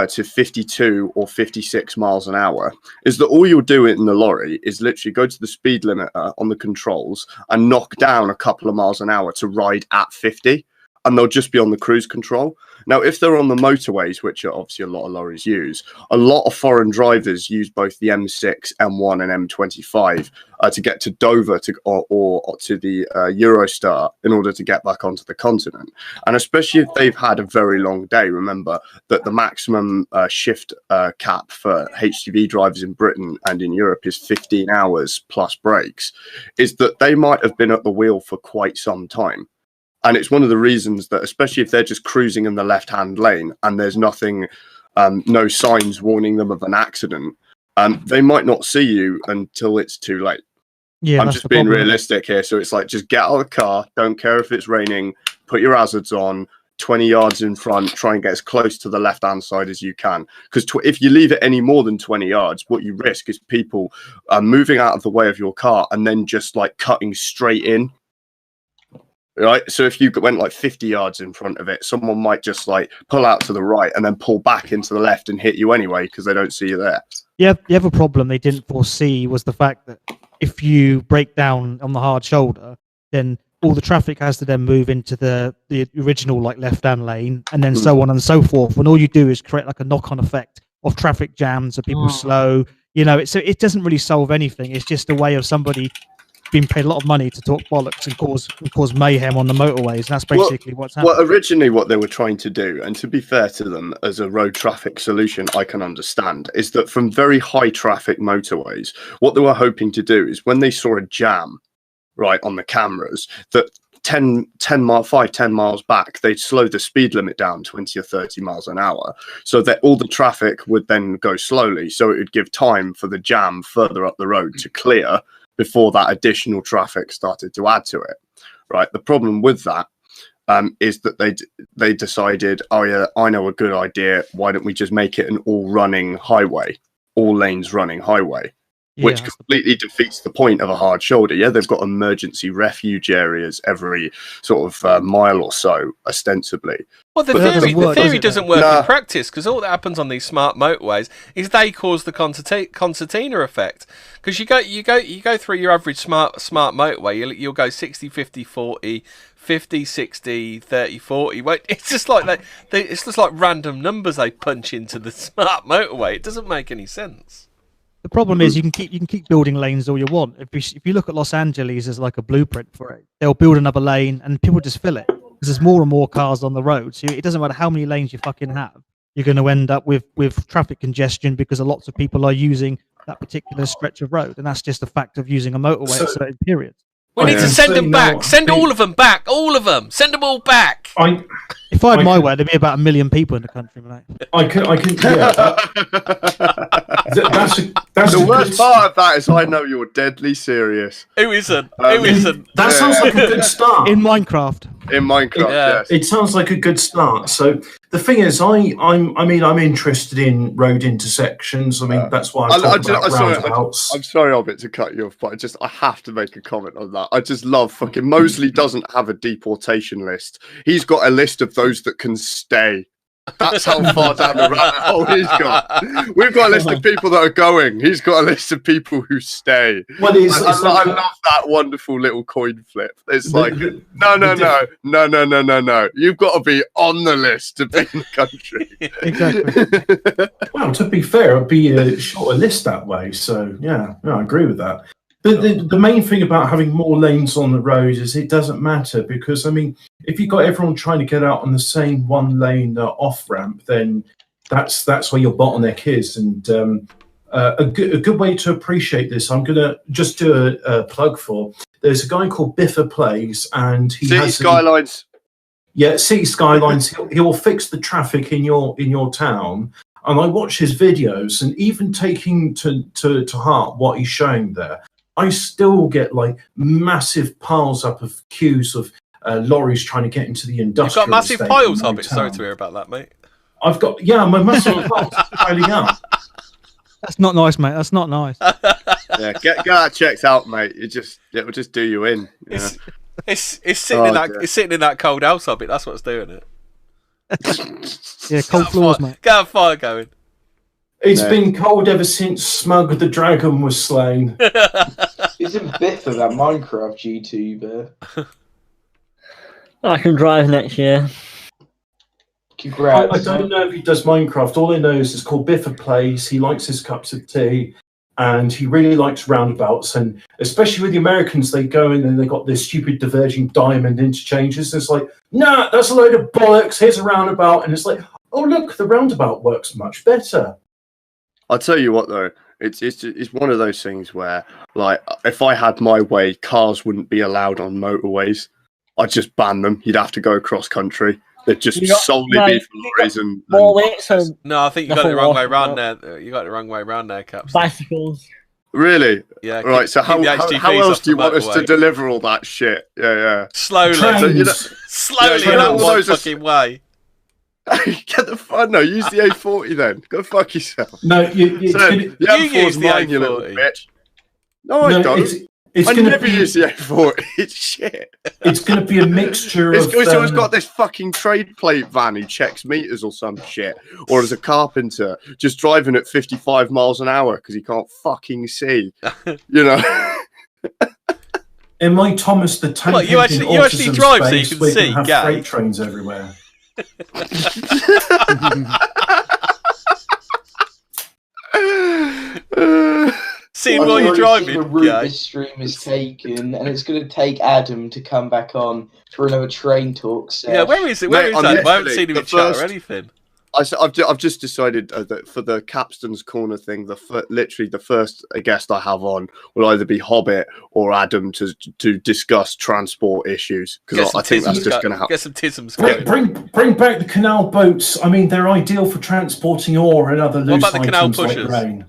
to 52 or 56 miles an hour, is that all you'll do in the lorry is literally go to the speed limiter on the controls and knock down a couple of miles an hour to ride at 50, and they'll just be on the cruise control. Now, if they're on the motorways, which are obviously a lot of lorries use, a lot of foreign drivers use both the M6, M1 and M25 to get to Dover or to the Eurostar in order to get back onto the continent. And especially if they've had a very long day, remember that the maximum shift cap for HGV drivers in Britain and in Europe is 15 hours plus breaks, is that they might have been at the wheel for quite some time. And it's one of the reasons that, especially if they're just cruising in the left-hand lane and there's nothing, no signs warning them of an accident, they might not see you until it's too late. Yeah, I'm just being realistic here. So it's like, just get out of the car, don't care if it's raining, put your hazards on, 20 yards in front, try and get as close to the left-hand side as you can. Because if you leave it any more than 20 yards, what you risk is people moving out of the way of your car and then just like cutting straight in. Right, so if you went like 50 yards in front of it, someone might just like pull out to the right and then pull back into the left and hit you anyway because they don't see you there. Yeah, the other problem they didn't foresee was the fact that if you break down on the hard shoulder, then all the traffic has to then move into the original like left-hand lane, and then so on and so forth. And all you do is create like a knock-on effect of traffic jams, of people slow. It doesn't really solve anything. It's just a way of somebody being paid a lot of money to talk bollocks and cause mayhem on the motorways, and that's basically what's happening. Well, originally what they were trying to do, and to be fair to them, as a road traffic solution I can understand, is that from very high traffic motorways, what they were hoping to do is when they saw a jam, right, on the cameras, that 10 miles back, they'd slow the speed limit down 20 or 30 miles an hour so that all the traffic would then go slowly, so it would give time for the jam further up the road to clear before that additional traffic started to add to it, right? The problem with that is that they decided, oh yeah, I know a good idea. Why don't we just make it an all-running highway, all lanes running highway, which completely defeats the point of a hard shoulder. Yeah, they've got emergency refuge areas every sort of mile or so, ostensibly. Well, the theory doesn't work in practice, because all that happens on these smart motorways is they cause the concertina effect. Because you go through your average smart motorway, you'll go 60, 50, 40, 50, 60, 30, 40. Well, it's just like it's just like random numbers they punch into the smart motorway. It doesn't make any sense. The problem is you can keep building lanes all you want. If you look at Los Angeles as like a blueprint for it, they'll build another lane and people just fill it because there's more and more cars on the road. So it doesn't matter how many lanes you fucking have, you're going to end up with traffic congestion because lots of people are using that particular stretch of road, and that's just a fact of using a motorway at certain periods. We need to send them back. Send all of them back. All of them. Send them all back. If I had my way, there'd be about 1 million people in the country, mate. I can. Yeah, that's the worst part of that is I know you're deadly serious. Who isn't? Who isn't? That sounds like a good start. In Minecraft. In Minecraft, yes. It sounds like a good start. So the thing is, I'm interested in road intersections. I mean, that's why I talk about roundabouts. I'm sorry, Orbit, to cut you off, but I have to make a comment on that. I just love fucking Mosley doesn't have a deportation list. He's got a list of those that can stay. That's how far down the rabbit hole he's got. We've got a list of people that are going. He's got a list of people who stay. Well, I love that wonderful little coin flip. It's like, no. You've got to be on the list to be in the country. Exactly. Well, to be fair, it'd be a shorter list that way. So yeah, I agree with that. But the main thing about having more lanes on the road is it doesn't matter because, I mean, if you've got everyone trying to get out on the same one lane off ramp, then that's where your bottleneck is. And a good way to appreciate this, I'm going to just do a plug for. There's a guy called Biffa Plays, and he City has Skylines. City Skylines. He'll fix the traffic in your town. And I watch his videos, and even taking to heart what he's showing there, I still get like massive piles up of queues of lorries trying to get into the industrial. You've got massive estate piles, in my Hobbit. Sorry town. to hear about that, mate. I've got my massive piles piling up. That's not nice, mate. That's not nice. Yeah, get that checked out, mate. It'll just do you in. Yeah. It's sitting in that dear. it's sitting in that cold house, Hobbit. That's what's doing it. Yeah, cold floors, mate. Get a fire going. It's been cold ever since Smug the Dragon was slain. Isn't Biffa that Minecraft YouTuber? I can drive next year. Congrats. I don't know if he does Minecraft. All I know is it's called Biffa Plays. He likes his cups of tea, and he really likes roundabouts. And especially with the Americans, they go in and they got this stupid diverging diamond interchanges. It's like, nah, that's a load of bollocks. Here's a roundabout, and it's like, oh look, the roundabout works much better. I'll tell you what though, it's one of those things where, like, if I had my way, cars wouldn't be allowed on motorways. I'd just ban them. You'd have to go across country. They'd just solely be for lorries and No, I think you got it the wrong way round there. You got it the wrong way round there, Caps. Bicycles. Really? Yeah. Right. So how else do you want us to deliver all that shit? Yeah. Slowly. Slowly in that one fucking way. Get the fun. No, use the A40 then. Go fuck yourself. No, you use the A40. You little bitch. No, I don't. I never use the A40. It's shit. It's going to be a mixture of... It's always got this fucking trade plate van who checks meters or some shit. Or as a carpenter, just driving at 55 miles an hour because he can't fucking see. You know? In my Thomas the Tank What, you actually drive so you can see, have Gay? freight trains everywhere. Seeing while you're driving, the route this stream is taken, and it's going to take Adam to come back on for another train talk set. Yeah, where is it? Where is Adam? I haven't seen him in chat or anything. I've just decided that for the Capston's Corner thing, literally the first guest I have on will either be Hobbit or Adam to discuss transport issues, because I think that's just going to happen. Get some tisms going. Bring back the canal boats. I mean, they're ideal for transporting ore and other loose about the canal items like pushers? grain.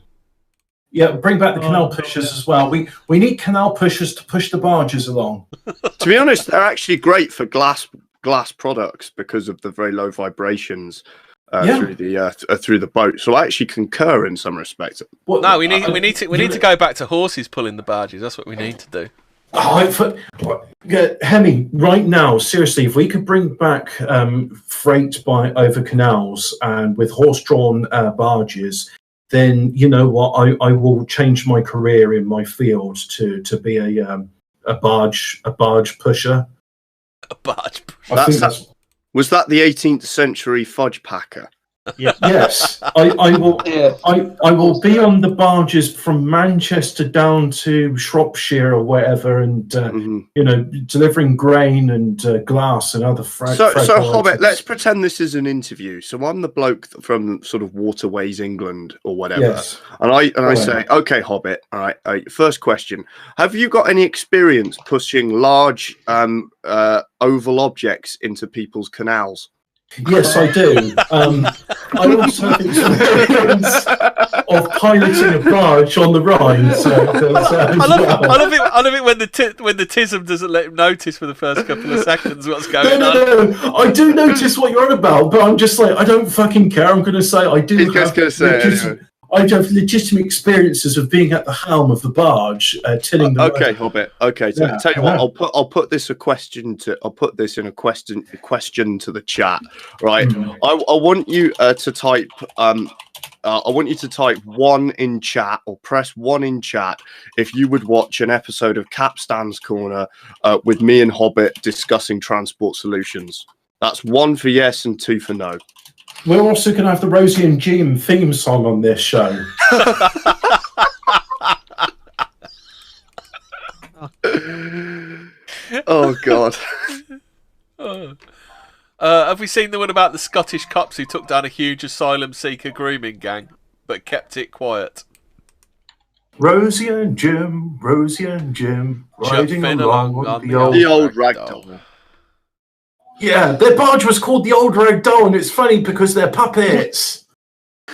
Yeah, bring back the canal pushers as well. We need canal pushers to push the barges along. To be honest, they're actually great for glass products because of the very low vibrations. Through the boat, so I actually concur in some respects. No, we need to go back to horses pulling the barges. That's what we need to do. Hemi, right now, seriously, if we could bring back freight over canals and with horse-drawn barges, then you know what, I will change my career in my field to be a barge pusher. A barge pusher. Was that the 18th century fudge packer? Yes, I will. Yeah. I will be on the barges from Manchester down to Shropshire or wherever, and delivering grain and glass and other So, fragile Hobbit, items. let's pretend this is an interview. So I'm the bloke from sort of Waterways England or whatever, Yes. and I Right. say, okay, Hobbit. All right. First question: have you got any experience pushing large oval objects into people's canals? Yes, I do. I also have experience of piloting a barge on the Rhine. So I love it when the tism doesn't let him notice for the first couple of seconds what's going on. No. I do notice what you're on about, but I'm just like, I don't fucking care. I'm going to say I do. He's just going to say it anyway. I have legitimate experiences of being at the helm of the barge, tilling the. Okay, Hobbit. Okay, so tell you what, I'll put this in a question to the chat. Right, I want you to type. I want you to type 1 in chat or press 1 in chat if you would watch an episode of Capstan's Corner with me and Hobbit discussing transport solutions. That's 1 for yes and 2 for no. We're also going to have the Rosie and Jim theme song on this show. Oh, God. Have we seen the one about the Scottish cops who took down a huge asylum seeker grooming gang but kept it quiet? Rosie and Jim, riding along on the old ragdoll. Yeah, their barge was called the Old Ragdoll, and it's funny because they're puppets.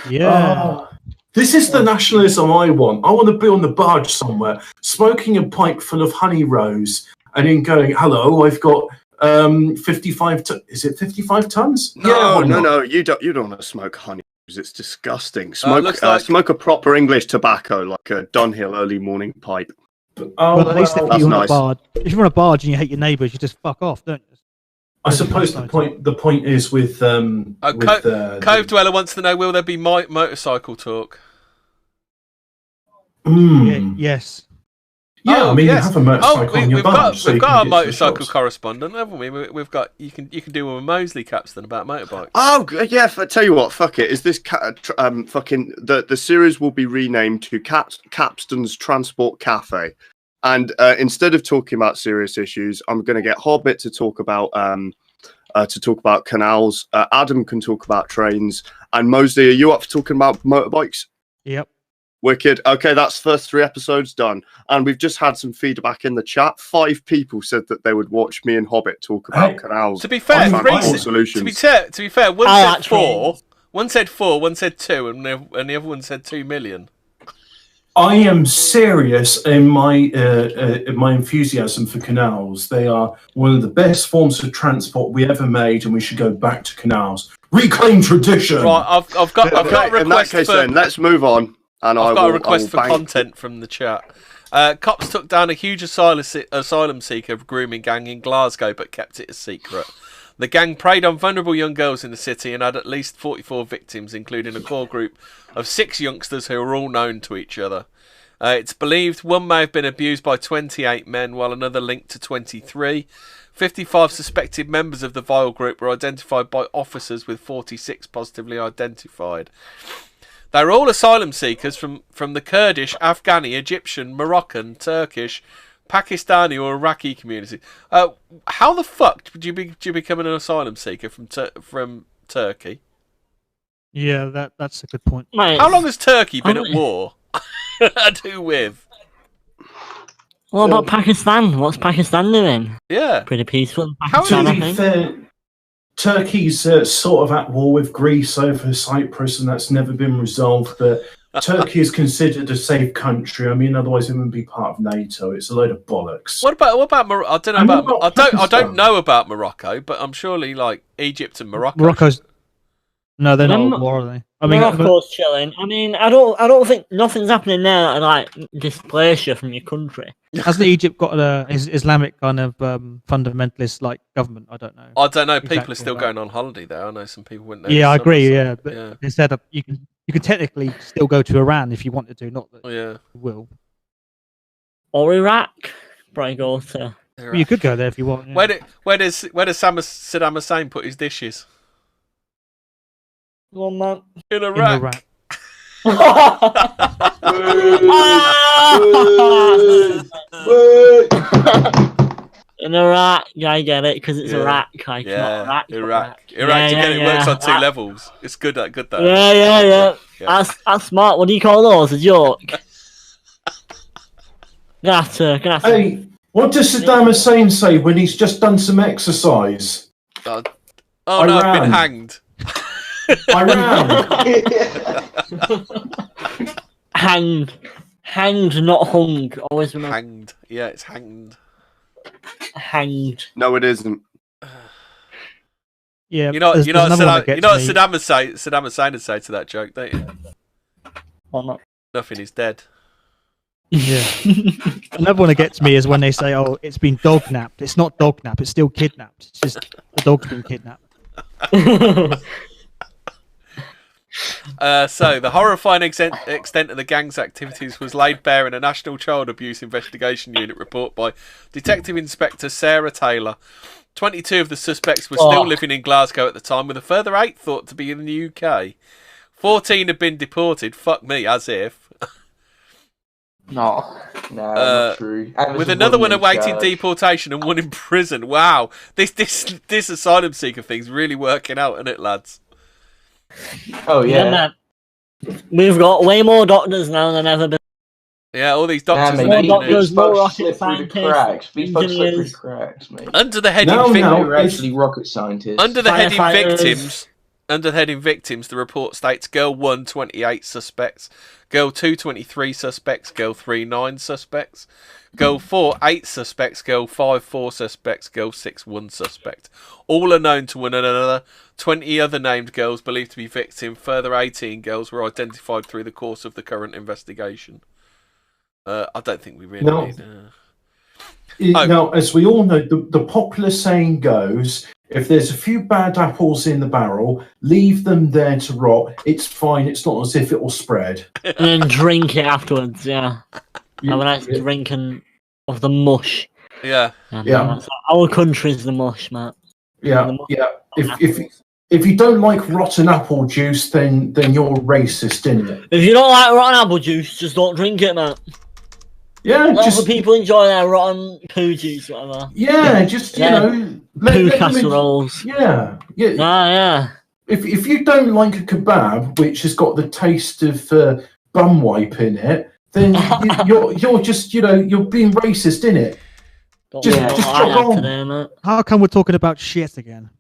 Yeah. This is the nationalism I want. I want to be on the barge somewhere, smoking a pipe full of honey rose, and then going, "Hello, I've got 55. Is it 55 tons? No. You don't want to smoke honey rose. It's disgusting. Smoke a proper English tobacco, like a Dunhill early morning pipe. Well, at least if that's you're on nice. a barge, if you're on a barge and you hate your neighbours, you just fuck off, don't you? I suppose the point is with Cove Dweller wants to know: will there be motorcycle talk? Yes. Yeah, I mean, you have a motorcycle on your barge. We've got our motorcycle correspondent, haven't we? We've got you can do one with Mosley Capstan about motorbikes. Oh yeah, tell you what, fuck it. Is this fucking the series will be renamed to Capstan's Transport Cafe, and instead of talking about serious issues, I'm going to get Hobbit to talk about canals. Adam can talk about trains, and Mosley, are you up for talking about motorbikes? Yep. Wicked. Okay, that's first 3 episodes done. And we've just had some feedback in the chat. 5 people said that they would watch me and Hobbit talk about canals. To be fair, solutions. To be fair, one said 4, one said 4, one said 2, and the other one said 2 million. I am serious in my enthusiasm for canals. They are one of the best forms of transport we ever made, and we should go back to canals. Reclaim tradition. Right, I've got a request. In that case, then let's move on. And I've got a request for content from the chat. Cops took down a huge asylum seeker grooming gang in Glasgow, but kept it a secret. The gang preyed on vulnerable young girls in the city and had at least 44 victims, including a core group of 6 youngsters who are all known to each other. It's believed one may have been abused by 28 men, while another linked to 23. 55 suspected members of the vile group were identified by officers, with 46 positively identified. They were all asylum seekers from the Kurdish, Afghani, Egyptian, Moroccan, Turkish, Pakistani or Iraqi community. How the fuck do you become an asylum seeker from Turkey? Yeah, that's a good point. Mate, how long has Turkey been at war? And who with? What about Pakistan? What's Pakistan doing? Yeah. Pretty peaceful. To be fair, Turkey's sort of at war with Greece over Cyprus, and that's never been resolved. But Turkey is considered a safe country. I mean, otherwise it wouldn't be part of NATO. It's a load of bollocks. What about Morocco? I don't know I don't know about Morocco, but I'm surely like Egypt and Morocco. Morocco's no, they're not at war, are they? I mean, Morocco's chilling. I mean, I don't think nothing's happening there that like displace you from your country. Hasn't Egypt got an Islamic kind of fundamentalist like government? I don't know. I don't know. People are still going on holiday there. I know some people went there. Yeah, I agree. Yeah, but instead of you can technically still go to Iran if you wanted to. Not that you will. Or Iraq. Probably go to. Well, you could go there if you want. Yeah. Where does Saddam Hussein put his dishes? Go on, man. In In Iraq. Iraq. In Iraq, yeah, I get it because it's Yeah. Iraq. Like, Yeah, not Iraq. it's Iraq. Yeah, Iraq. yeah, It works yeah. on 2 levels. It's good. Good that. Yeah. Yeah. That's smart. What do you call those? A joke? Gonna have to. Hey, what does Saddam Hussein say when he's just done some exercise? Oh no, I've been hanged. Hanged, not hung. Always remember. Hanged. Yeah, it's hanged. Hanged. No, it isn't. Yeah. You know there's what another one that gets me. Saddam Hussein would say to that joke, don't you? Or not. Nothing is dead. Yeah. Another one that gets me is when they say, "Oh, it's been dog napped." It's not dog nap. It's still kidnapped. It's just the dog's been kidnapped. So, the horrifying extent of the gang's activities was laid bare in a National Child Abuse Investigation Unit report by Detective Inspector Sarah Taylor. 22 of the suspects were still living in Glasgow at the time, with a further 8 thought to be in the UK. 14 had been deported. Fuck me, as if. No, not true. With another one awaiting deportation and one in prison. Wow, this asylum seeker thing's really working out, isn't it, lads? Oh yeah. Man. We've got way more doctors now than ever before. Yeah, all these doctors. More doctors, more rocket slip through the scientists, cracks. These folks slip through the engineers. cracks, mate. Under the heading They're actually rocket scientists. Under the heading Firefighters. victims. Under the heading victims, the report states girl 1, 28 suspects. Girl 2, 23 suspects. Girl 3, 9 suspects. Girl 4, 8 suspects. Girl 5, 4 suspects. Girl 6, 1 suspect. All are known to one another. 20 other named girls believed to be victims. Further 18 girls were identified through the course of the current investigation. I don't think we really need... Now, as we all know, the popular saying goes, if there's a few bad apples in the barrel, leave them there to rot. It's fine. It's not as if it will spread. And then drink it afterwards, yeah. Have a nice drinking of the mush. Yeah. Yeah. Our country's the mush, Matt. Yeah, yeah. If you don't like rotten apple juice, then you're racist, isn't it? If you don't like rotten apple juice, just don't drink it, Matt. Yeah, Let just other people enjoy their rotten poo juice, whatever. yeah, just you know, Poo let them casseroles. yeah. Yeah. If you don't like a kebab which has got the taste of bum wipe in it, then you're just you're being racist, innit? Just jog on. Today, Matt. How come we're talking about shit again?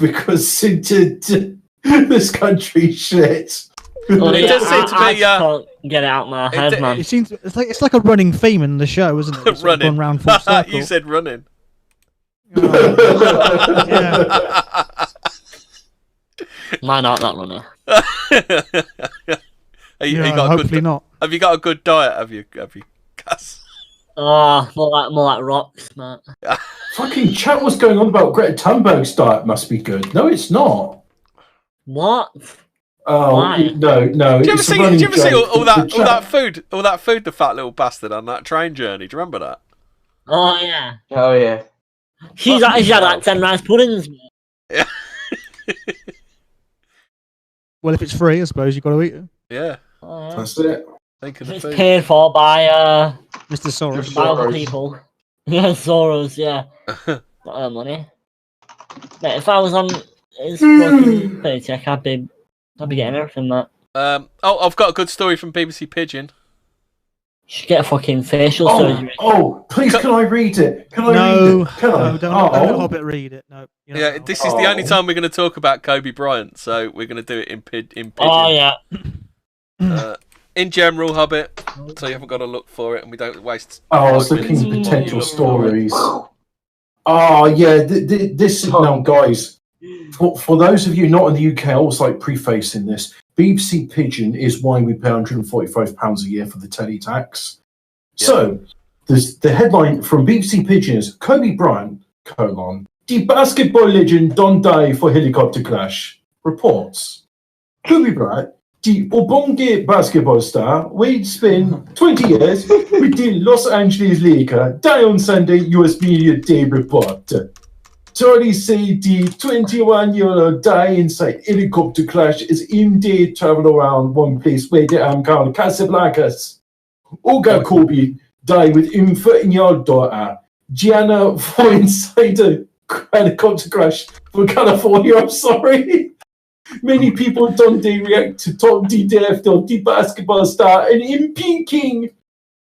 Because this country shit. Well, It does seem to I be, just can't get it out my head, man. It seems it's like a running theme in the show, isn't it? It's sort of Running. gone round full circle. You said running. Yeah. Why not that runner? Hopefully not. Have you got a good diet? Have you, Cass? Oh, more like rocks, Matt. Fucking chat was going on about Greta Thunberg's diet must be good. No, it's not. What? Oh Why? no. Do you ever it's a see running joke. all that chat- food the fat little bastard on that train journey? Do you remember that? Oh, yeah. Oh yeah. She's had like 10 rice puddings, man. Well, if it's free, I suppose you've got to eat it. Yeah. Oh, yeah. That's it. Think of the It's food. paid for by Mr. Soros. by other Soros. people. Yeah, Soros, yeah. Got her money. Mate, if I was on his fucking paycheck, I'd be getting everything, Matt. I've got a good story from BBC Pigeon. Should get a fucking facial surgery. Oh, please, can I read it? Can I read No, it? Can I? no, don't let Hobbit read it. No. You know, Yeah, this is the only time we're going to talk about Kobe Bryant, so we're going to do it in Pigeon. Oh, yeah. In general, Hobbit, so you haven't got to look for it, and we don't waste. I was 5 looking minutes. at potential stories. Oh, yeah, this now, guys, for those of you not in the UK, I always like prefacing this. BBC Pigeon is why we pay £145 a year for the telly tax. Yeah. So, the headline from BBC Pigeon is Kobe Bryant, the basketball legend don't die for helicopter crash. Reports. Kobe Bryant, the Obonge basketball star, will spend 20 years with the Los Angeles Lakers, die on Sunday, US Media Day report. Tony said the 21-year-old died inside helicopter crash is indeed travel around one place where they are called Casablancas. Olga Kobe died with him 13-year-old daughter. Gianna flew inside a helicopter crash from California. I'm sorry. Many people don't react to Tom D. Death, the basketball star, and in Peking,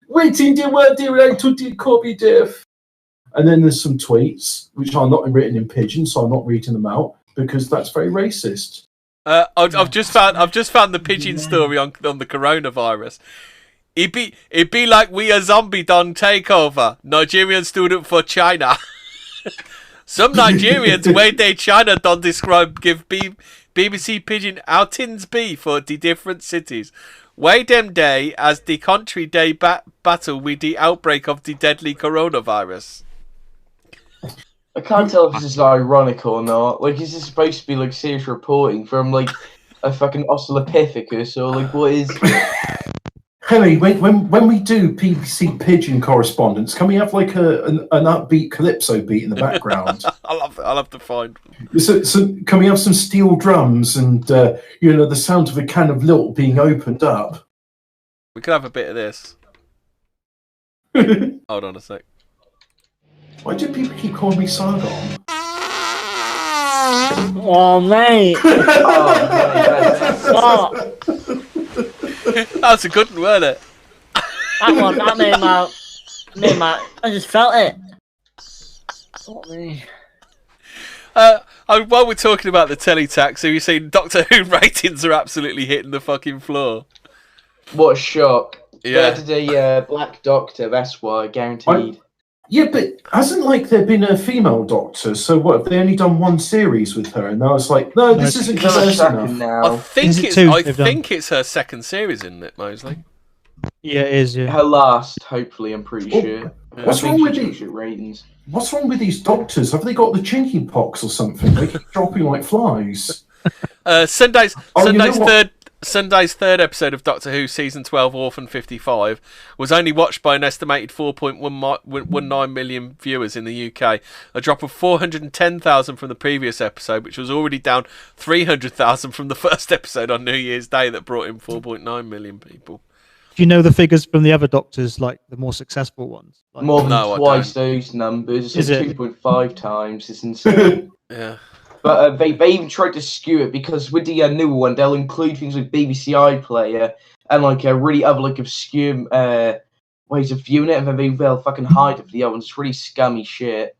waiting the world they react to the Kobe death. And then there's some tweets, which are not written in pidgin, so I'm not reading them out because that's very racist. I've just found the pigeon story on the coronavirus. It be like we a zombie done takeover. Nigerian student for China. Some Nigerians where they China don't describe give BBC Pidgin outings be for the different cities. Why them day as the country day battle with the outbreak of the deadly coronavirus. I can't tell if this is ironic or not. Like, is this supposed to be like serious reporting from like a fucking Australopithecus or like what is? Henry, when we do BBC Pidgin correspondence, can we have like an upbeat calypso beat in the background? I'll have to find. So can we have some steel drums and the sound of a can of lilt being opened up? We could have a bit of this. Hold on a sec. Why do people keep calling me Sargon? Oh, mate. Oh, That's a good one, wasn't it? That made my, I just felt it. What me? While we're talking about the teletext, have you seen Doctor Who ratings are absolutely hitting the fucking floor? what a shock! Yeah. Better the Black Doctor. That's why, guaranteed. Yeah, but hasn't there been a female Doctor? So what, have they only done one series with her? And now it's like, no, this isn't Another diverse second enough. I now. think it's her second series, isn't it, Mosley? Yeah, it is. Yeah. Her last, hopefully, I'm pretty Oh, sure. what's I wrong think with she these? took ratings. What's wrong with these doctors? Have they got the chinky pox or something? They keep dropping like flies. Sunday's you know what? Sunday's third episode of Doctor Who season 12, Orphan 55, was only watched by an estimated 4.19 million viewers in the UK, a drop of 410,000 from the previous episode, which was already down 300,000 from the first episode on New Year's Day that brought in 4.9 million people. Do you know the figures from the other Doctors, like the more successful ones? Like, More than No, I twice those numbers. Is It's it? 2.5 times. It's insane. Yeah. But they even tried to skew it because with the newer one, they'll include things like BBC iPlayer and like really other like obscure ways of viewing it, and then they'll fucking hide it for the other ones. It's really scummy shit.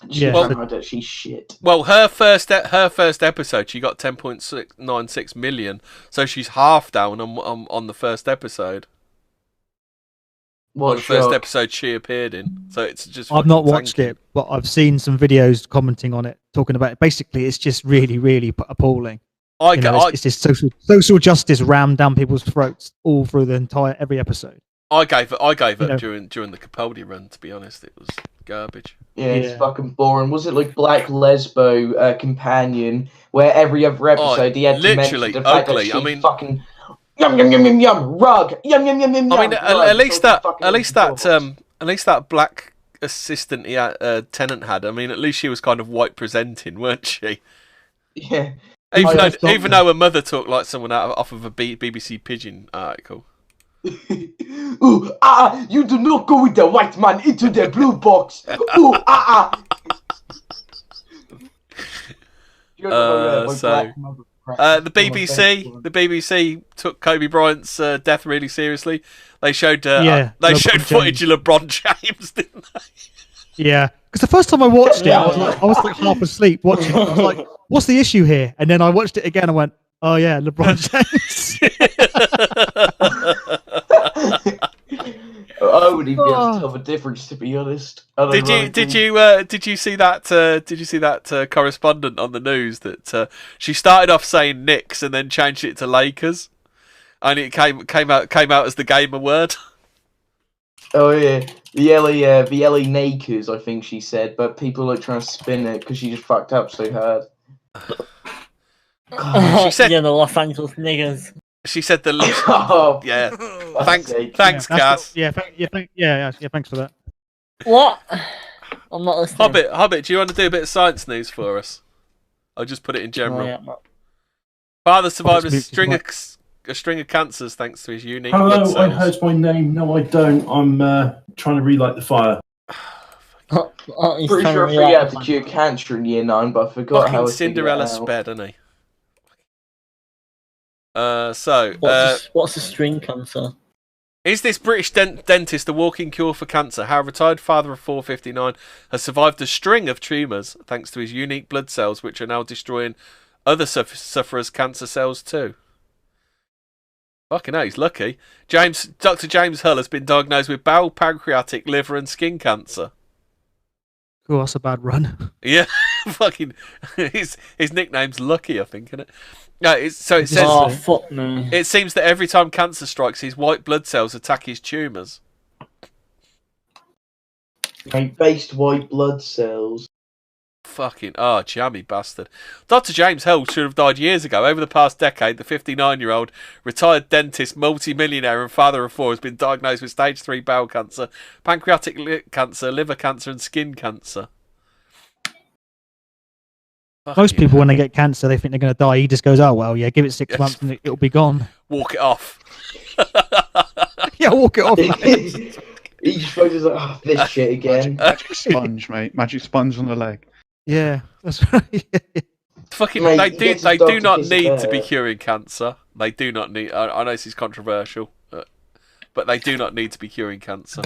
Yeah. Well, she's shit. Well, her first episode, she got 10.96 million, so she's half down on the first episode. What On the first shock. episode she appeared in. So it's just. I've not fucking watched tanky. it, but I've seen some videos commenting on it, talking about it. Basically, it's just really, really appalling. It's just social justice rammed down people's throats all through every episode. I gave up know. during the Capaldi run. To be honest, it was garbage. Yeah, it's Yeah. fucking boring. Was it like Black Lesbo Companion, where every other episode he had to mention literally the fact ugly. that she I mean- fucking yum yum yum yum yum rug yum yum yum yum I mean, yum. at least that Fucking black assistant he had, tenant had. I mean, at least she was kind of white presenting, weren't she? yeah. Even though her mother talked like someone off of a BBC Pigeon article. Ooh, you do not go with the white man into the blue box. Ooh, The BBC took Kobe Bryant's death really seriously. They showed LeBron footage of LeBron James, didn't they? Yeah, because the first time I watched it, I was like half asleep watching it. I was like, "What's the issue here?" And then I watched it again. and went, "Oh yeah, LeBron James." I wouldn't even be able to tell the difference, to be honest. Did you see that correspondent on the news that she started off saying Knicks and then changed it to Lakers, and it came out as the gamer word. Oh yeah, the LA Nakers, I think she said, but people are trying to spin it because she just fucked up so hard. She said, yeah, the Los Angeles niggas. She said the Oh, yeah. fuck's sake. Thanks, Cass. Thanks for that. What? I'm not listening. Hobbit, do you want to do a bit of science news for us? I'll just put it in general. Oh, yeah. Father survived Hobbit's a string of cancers thanks to his unique Hello, blood I cells. heard my name. No, I don't. I'm trying to relight the fire. He's Pretty trying sure to I figured react out to cure cancer in year 9, but I forgot how Fucking I figured Cinderella it out. sped, isn't he? What's the string cancer? Is this British dentist a walking cure for cancer? How a retired father of 459 has survived a string of tumours thanks to his unique blood cells, which are now destroying other sufferers' cancer cells too. Fucking hell, he's lucky. Dr. James Hull has been diagnosed with bowel, pancreatic, liver, and skin cancer. Cool, that's a bad run. Yeah, fucking. His nickname's Lucky, I think, isn't it? No, it says. Oh, fuck me. It seems that every time cancer strikes, his white blood cells attack his tumours. Based white blood cells. Fucking jammy bastard. Dr. James Hull should have died years ago. Over the past decade, the 59-year-old retired dentist, multi-millionaire and father of 4 has been diagnosed with stage 3 bowel cancer, pancreatic cancer, liver cancer and skin cancer. Most people, when they get cancer, they think they're going to die. He just goes, oh, well, yeah, give it 6 months and it'll be gone. Walk it off. Yeah, walk it off. Mate. He just focuses like, oh, this shit again. Magic sponge, mate. Magic sponge on the leg. Yeah, that's right. Fucking, Mate, they do not kiss need a to be bear. curing cancer. They do not need. I know this is controversial, but they do not need to be curing cancer.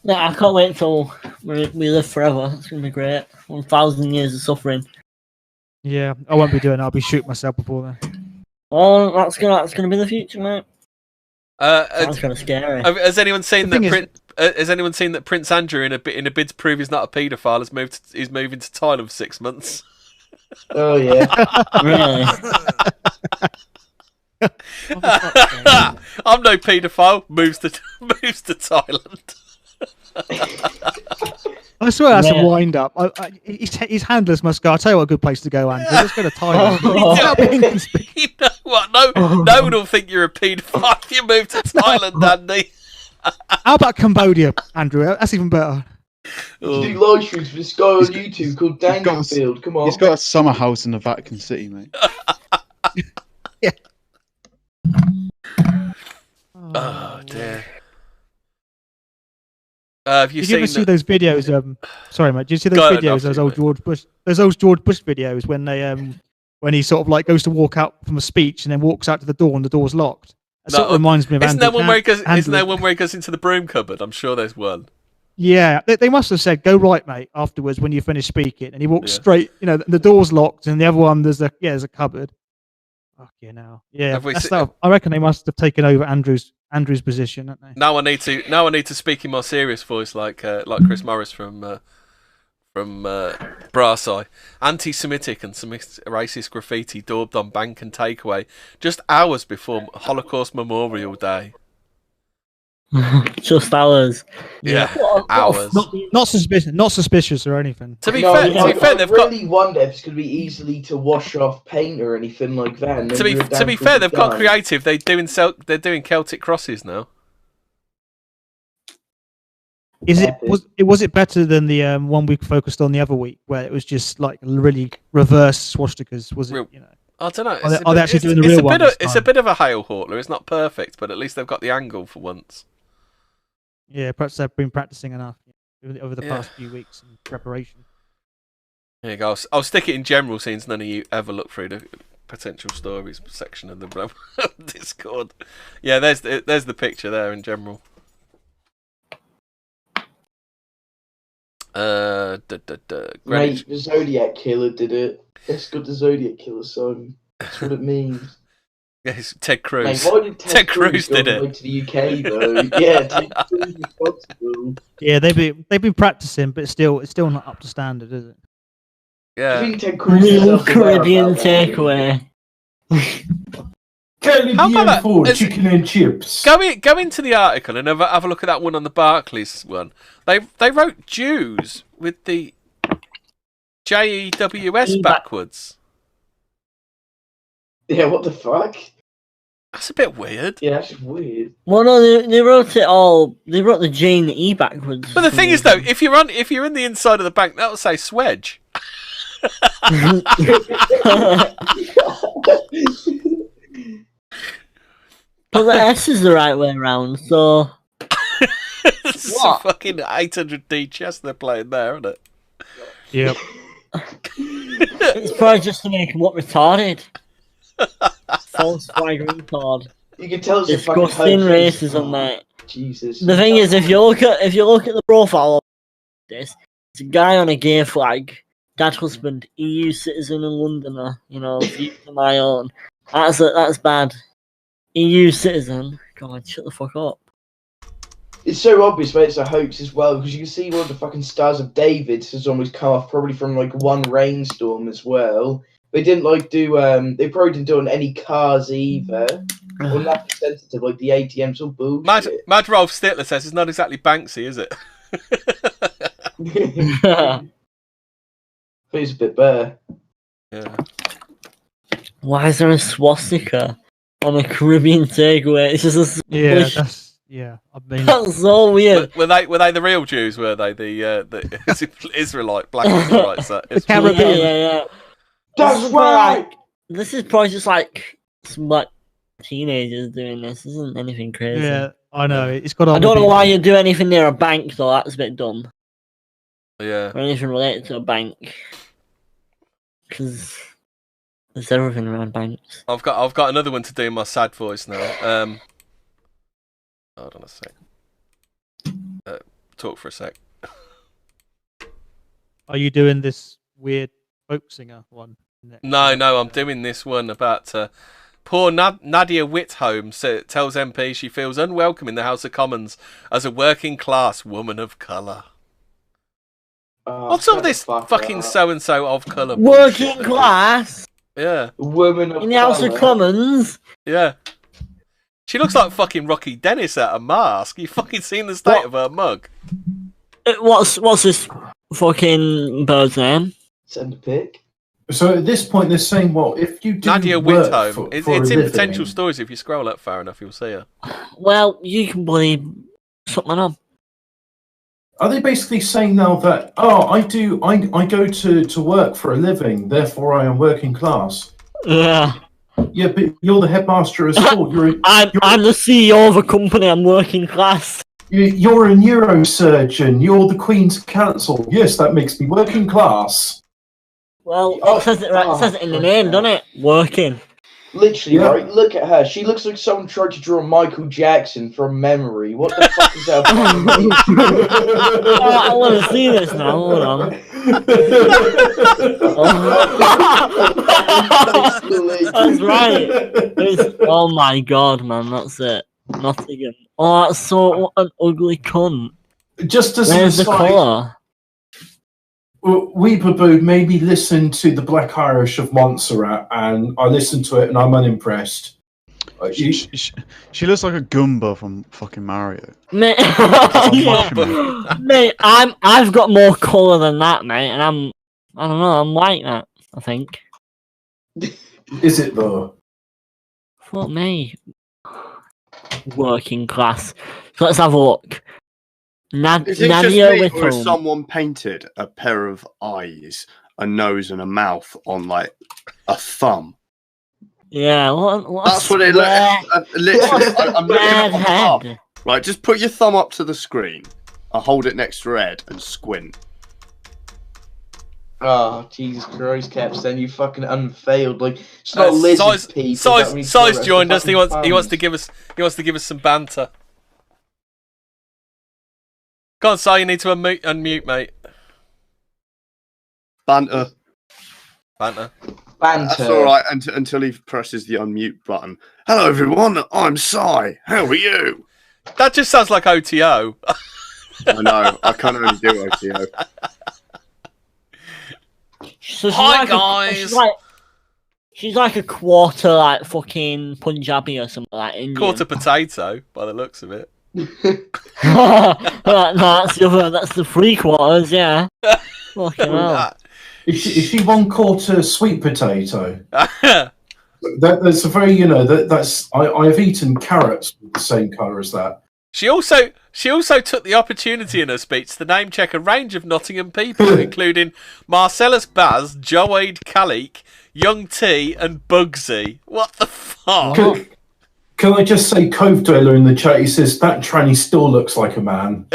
No, I can't wait till we live forever. It's going to be great. 1,000 years of suffering. Yeah, I won't be doing it. I'll be shooting myself before then. Oh, that's gonna be the future, mate. Sounds kind of scary. Has anyone seen The that? thing Has anyone seen that Prince Andrew, in a bid to prove he's not a paedophile, is moving to Thailand for 6 months? Oh, yeah. Really? I'm no paedophile. Moves to Thailand. I swear that's Yeah. a wind up. His handlers must go, I'll tell you what a good place to go, Andrew. Let's go to Thailand. Without being conspicuous. You know what? No one will think you're a paedophile if you move to Thailand, Andy. How about Cambodia, Andrew? That's even better. You do live streams for this guy on YouTube called got- Dangerfield. Come on. He's got a summer house in the Vatican City, mate. Oh dear. Have you Did you ever seen see those videos? Sorry, mate. Did you see those Go ahead, videos? Those old George Bush videos when they when he sort of like goes to walk out from a speech and then walks out to the door and the door's locked. That sort of reminds me of Isn't Andrew. there one where he goes? Isn't Andrew- there one where he goes into the broom cupboard? I'm sure there's one. Yeah, they must have said, "Go right, mate." Afterwards, when you finish speaking, and he walks Yeah. straight. You know, the door's locked, and the other one there's a cupboard. Fuck you now. Yeah, Have we that's se- that. I reckon they must have taken over Andrew's position, haven't they? Now I need to speak in my serious voice, like Chris Morris from Brasseye. Anti-Semitic and some racist graffiti daubed on bank and takeaway just hours before Holocaust Memorial Day. Just hours. Yeah, What a hours. Not suspicious or anything. To be No, fair, I they've got. really wonder if it's going to be easily to wash off paint or anything like that. And then To be you're damn fair, good they've got done. creative. They're doing Celtic crosses now. Is it Epic. was it better than the one we focused on the other week, where it was just like really reverse swastikas? Was it? Real- You know, I don't know. Are they actually doing the real one this It's a time? bit of a hail Hortler. It's not perfect, but at least they've got the angle for once. yeah, perhaps they've been practicing enough over the Yeah. past few weeks in preparation. There you go. I'll stick it in general since none of you ever look through the potential stories section of the Discord. Yeah, there's the picture there in general. Greenwich. Mate, the Zodiac Killer did it. It's got the Zodiac Killer song. That's what it means. Yes, Ted Mate, Cruz. why did Ted Ted Cruz Cruz go did it. away to the UK though? Yeah, Ted Cruz is responsible. Yeah, they've been practicing, but it's still not up to standard, is it? I Yeah. think Ted Cruz is Real self-aware Caribbean about that. takeaway. How about that? Caribbean food, Is- chicken and chips. Go into the article and have a look at that one on the Barclays one. They wrote Jews with the JEWS backwards. Yeah, what the fuck? That's a bit weird. Yeah, that's weird. Well, no, they wrote it all. They wrote the J and the E backwards. But the thing is, though, if you're in the inside of the bank, that will say Swedge. But the S is the right way around, so. It's a fucking 800D chess they're playing there, isn't it? Yep. It's probably just to make them look retarded. False flag retard. You can tell it's a fucking Disgusting hoax. racism, mate. Jesus. The thing is, if you look at the profile of this, it's a guy on a gay flag, dad husband, EU citizen and Londoner. You know, views of my own. That's bad. EU citizen. God, shut the fuck up. It's so obvious, mate. It's a hoax as well because you can see one of the fucking Stars of David has almost come off probably from like one rainstorm as well. They didn't like do. They probably didn't do it on any cars either. Or nothing sensitive like the ATMs or bullshit. Mad Rolf Stittler says it's not exactly Banksy, is it? It's a bit better. Yeah. Why is there a swastika on a Caribbean takeaway? It's just I mean, that's so weird. Were they the real Jews? Were they the Israelite black Israelites? the Caribbean. Yeah. That's right. This is probably just like some like teenagers doing this. This isn't anything crazy. Yeah, I know. It's got. I don't know why you do anything near a bank though. That's a bit dumb. Yeah. Or anything related to a bank, because there's everything around banks. I've got another one to do in my sad voice now. Hold on a sec. Talk for a sec. Are you doing this weird folk singer one? No, I'm doing this one about poor Nadia Whitholm tells MP she feels unwelcome in the House of Commons as a working class woman of colour. What's all this fucking so-and-so of colour? Working class? Yeah. Woman of in the House of Commons? Yeah. She looks like fucking Rocky Dennis at a mask. You fucking seen the state of her mug? What's this fucking bird's name? Send a pic. So at this point, they're saying, well, if you do Nadia work Whitholm. It's in living, potential stories. If you scroll up far enough, you'll see her. Well, you can bloody something on. Are they basically saying now that I go to work for a living, therefore I am working class? Yeah. Yeah, but you're the headmaster of school. I'm the CEO of a company. I'm working class. You're a neurosurgeon. You're the Queen's Counsel. Yes, that makes me working class. Well, it says it right. It says it in the name, doesn't it? Working. Literally, right? Look at her. She looks like someone tried to draw Michael Jackson from memory. What the fuck is that? I want to see this now. Hold on. That's right. Oh my god, man. That's it. Nottingham. Oh, that's so what an ugly cunt. Just as Where's the colour? Weeperboo made me listen to the Black Irish of Montserrat, and I listened to it, and I'm unimpressed. She looks like a Goomba from fucking Mario. Mate, mate, I've got more colour than that, mate, and I don't know, I'm like that, I think. Is it though? Fuck me. Working class. So let's have a look. Is it just Nadia me, or Whitholm. has someone painted a pair of eyes, a nose, and a mouth on like a thumb? Yeah, what That's what it looks. Literally, I'm looking at my thumb. head. Right, just put your thumb up to the screen. I'll hold it next to your head and squint. Oh, Jesus Christ, Caps, then you fucking unfailed. Like, it's not lizard people. Size joined us. He wants to give us some banter. Go on, Si, you need to unmute, mate. Banter. Banter. That's alright until he presses the unmute button. Hello everyone, I'm Si. How are you? That just sounds like OTO. I know, I can only do OTO. So Hi, guys! She's like a quarter, like, fucking Punjabi or something like Indian. Quarter potato, by the looks of it. No, that's the 3/4, yeah. Fucking hell. Is she 1/4 sweet potato? That's a very, that's I have eaten carrots with the same colour as that. She also took the opportunity in her speech to name check a range of Nottingham people, including Marcellus Baz, Joade Calique, Young T, and Bugsy. What the fuck? Can I just say, Cove Dweller in the chat, he says that tranny still looks like a man.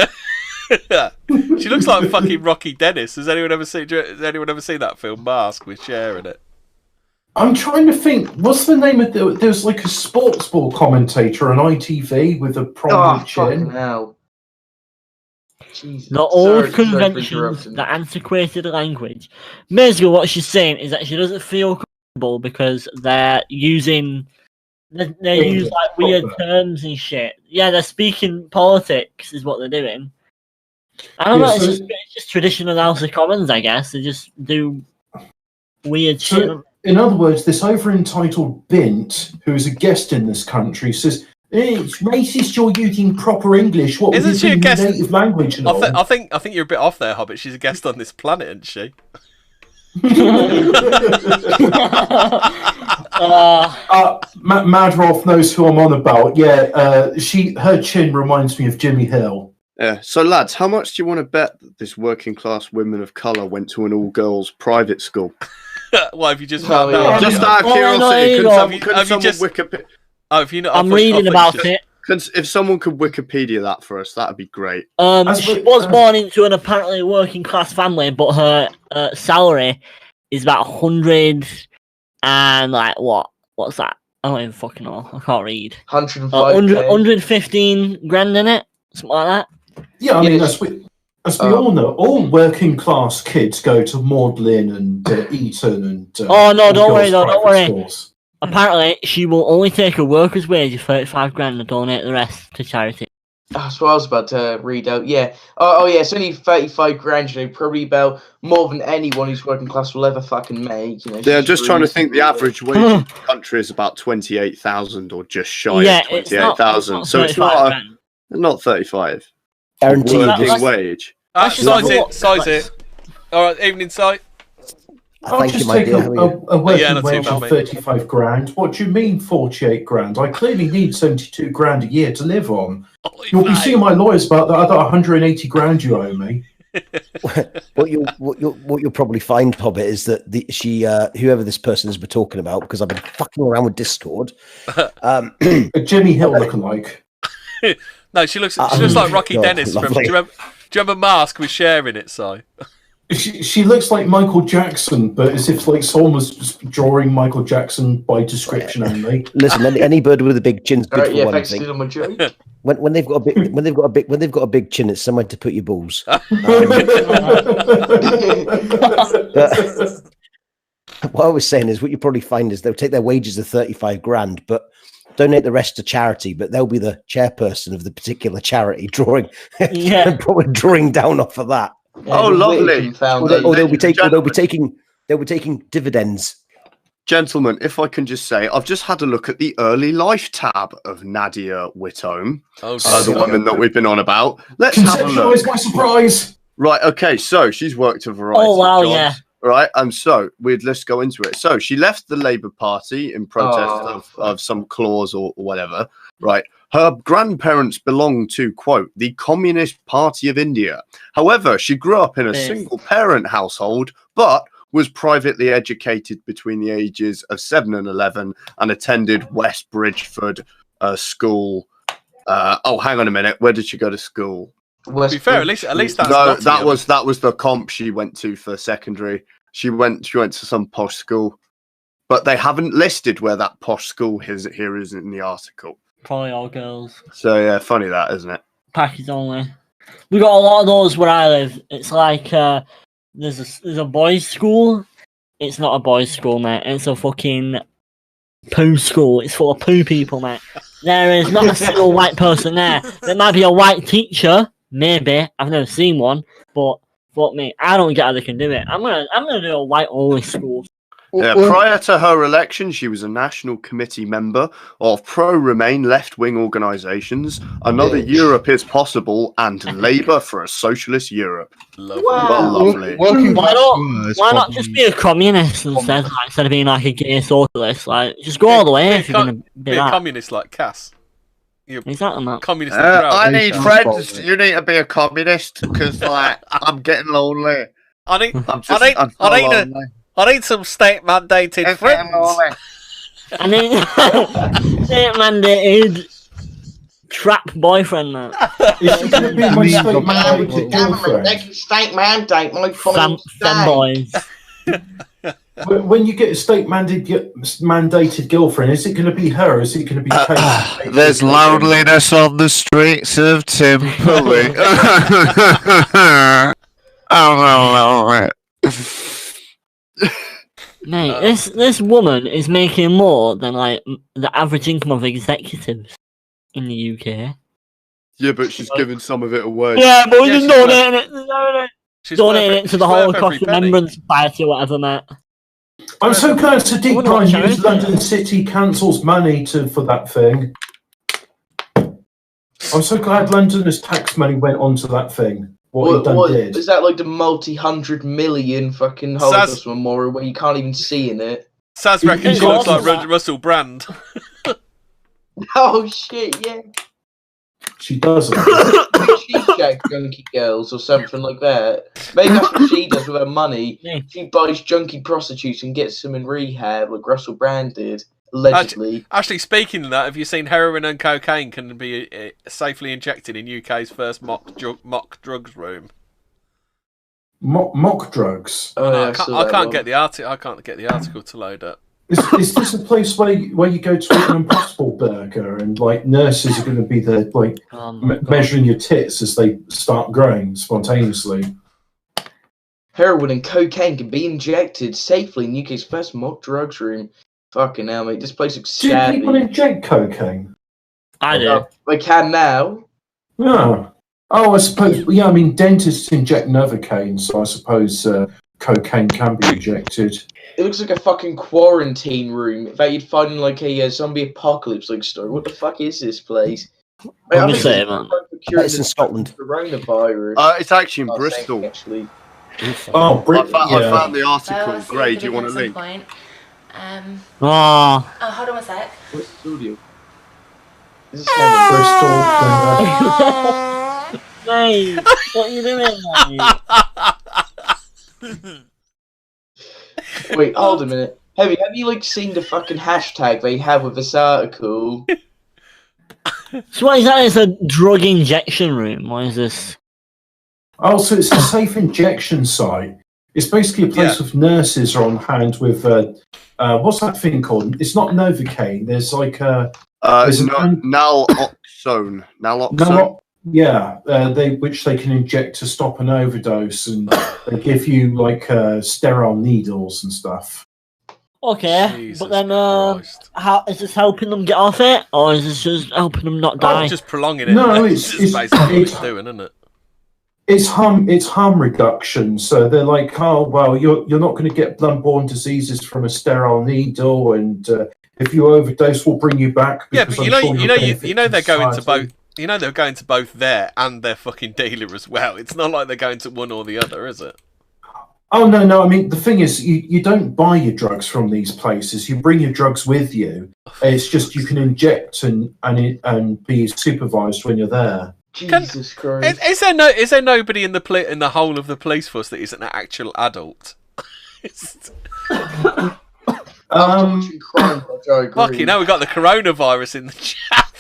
She looks like fucking Rocky Dennis. Has anyone ever seen that film Mask with Cher in it? I'm trying to think. What's the name of there's like a sports ball commentator on ITV with a prominent chin. Hell. Jesus. The old conventions, the antiquated language. Basically, what she's saying is that she doesn't feel comfortable because they're using they use like weird terms and shit. Yeah, they're speaking politics is what they're doing. I don't know. It's just traditional House of Commons, I guess. They just do weird shit. In other words, this over-entitled Bint, who is a guest in this country, says, it's racist you're using proper English. What Isn't she a guest? Native language and all? I think you're a bit off there, Hobbit. She's a guest on this planet, isn't she? Mad Rolf knows who I'm on about. Yeah, her chin reminds me of Jimmy Hill. Yeah. So, lads, how much do you want to bet that this working-class women of colour went to an all-girls private school? Why have you just found out? Just out of curiosity, couldn't someone Wikipedia? Oh, if you know, I'm reading about it. If someone could Wikipedia that for us, that'd be great. She was born into an apparently working class family, but her salary is about 100 and like what's that? I don't even fucking know. I can't read. 115 grand in it, something like that. Yeah, I mean, as we all know, all working class kids go to Magdalen and Eton and. Oh no! Don't worry, don't worry. Schools. Apparently, she will only take a worker's wage of 35 grand and donate the rest to charity. That's what I was about to read out. Yeah. Oh yeah. It's only 35 grand. Probably about more than anyone who's working class will ever fucking make. Yeah, just trying to think. The average wage in the country is about 28,000 or just shy of 28,000. So it's not 35. Guaranteed working wage. Size it. All right, evening sight. I'll just take a working wage of 35 grand. What do you mean 48 grand? I clearly need 72 grand a year to live on. You'll be seeing my lawyers about that. I got 180 grand you owe me. what you'll probably find, Hobbit, is that whoever this person is we're talking about, because I've been fucking around with Discord. Jimmy Hill looking like. No, she looks like Rocky Dennis from. Do you remember Mask with Cher in it, Si? She looks like Michael Jackson, but as if like someone was just drawing Michael Jackson by description only. Listen, any bird with a big chin's good for one thing. When they've got a big chin, it's somewhere to put your balls. What I was saying is, what you probably find is they'll take their wages of 35 grand, but donate the rest to charity. But they'll be the chairperson of the particular charity, probably drawing down off of that. Oh, lovely! Or they'll be taking dividends. Gentlemen, if I can just say, I've just had a look at the early life tab of Nadia Whittome, the woman that we've been on about. Let's have a look. My surprise. Right. Okay. So she's worked a variety of jobs. Right, and so let's go into it. So she left the Labour Party in protest of some clause or whatever. Right, her grandparents belonged to, quote, the Communist Party of India. However, she grew up in a single-parent household, but was privately educated between the ages of 7 and 11 and attended West Bridgeford School. Hang on a minute. Where did she go to school? To be fair, at least that's that was the comp she went to for secondary. She went to some posh school, but they haven't listed where that posh school is in the article. Probably all girls. So yeah, funny that, isn't it? Package only. We got a lot of those where I live. It's like there's a boys' school. It's not a boys' school, mate. It's a fucking poo school. It's full of poo people, mate. There is not a single white person there. There might be a white teacher. Maybe. I've never seen one, but fuck me, I don't get how they can do it. I'm gonna do a white only school. Prior to her election, she was a national committee member of pro-Remain left-wing organisations, Another Europe is Possible, and Labour for a Socialist Europe. Lovely. Well, lovely. Why not just be a communist instead, instead of being like a gay socialist? Like, just go all the way if you're going to be a communist like Cass. Exactly, man. Communist. I need friends. You need to be a communist because, like, I'm getting lonely. I need some state mandated friends. I need state mandated trap boyfriend, man. Is she going to be my state mandated girlfriend? They can state mandate my boys. When you get a state mandated girlfriend, is it going to be her or is it going to be Kate? There's loneliness on the streets of Timperley. Mate, this woman is making more than like the average income of executives in the UK. Yeah, but she's giving some of it away. Yeah, but we're just donating it to the Holocaust Remembrance Society or whatever, mate. I'm so glad Sadiq Khan used London City Council's money for that thing. I'm so glad London's tax money went onto that thing. What did. Is that like the multi-hundred million fucking Holocaust memorial where you can't even see in it? Saz reckons she looks like Russell Brand. Oh shit, yeah. She doesn't. She shags junkie girls or something like that. Maybe that's what she does with her money. She buys junkie prostitutes and gets them in rehab like Russell Brand did. Allegedly. Actually, speaking of that, have you seen heroin and cocaine can be safely injected in UK's first mock drugs room? Mock drugs? I can't get the article to load up. Is this a place where you go to eat an Impossible burger and like nurses are going to be there like measuring your tits as they start growing spontaneously? Heroin and cocaine can be injected safely in UK's first mock drugs room. Fucking hell, mate. This place looks savvy. Do people inject cocaine? I do. They can now. Yeah. Oh, I suppose. Yeah, I mean, dentists inject Novocaine, so I suppose cocaine can be injected. It looks like a fucking quarantine room that you'd find in like a zombie apocalypse like story. What the fuck is this place? I'm just saying, man. It's in Scotland. Coronavirus. It's actually in Bristol. Actually. Oh, Bristol. I found the article. Great. Do you want to link? Oh, hold on a sec. What's the studio? Is this Bristol. Mate, what are you doing, mate? Wait, hold a minute. Have you like seen the fucking hashtag they have with this article? So what is that? It's a drug injection room. What is this? Oh, so it's a safe injection site. It's basically a place of nurses are on hand with what's that thing called? It's not Novocaine. There's like naloxone. Naloxone. Which they can inject to stop an overdose, and they give you like sterile needles and stuff. Okay, Jesus but then Christ. is this helping them get off it, or is this just helping them not die? Just prolonging it. No, it's basically what it's doing, isn't it? It's harm reduction. So they're like, oh well, you're not going to get blood-borne diseases from a sterile needle, and if you overdose, we'll bring you back. Yeah, but you know they're going to both. You know they're going to both there and their fucking dealer as well. It's not like they're going to one or the other, is it? Oh no! I mean, the thing is, you don't buy your drugs from these places. You bring your drugs with you. It's just you can inject and be supervised when you're there. Jesus Christ! Is there nobody in the whole of the police force that is an actual adult? Fucking hell, we got the coronavirus in the chat.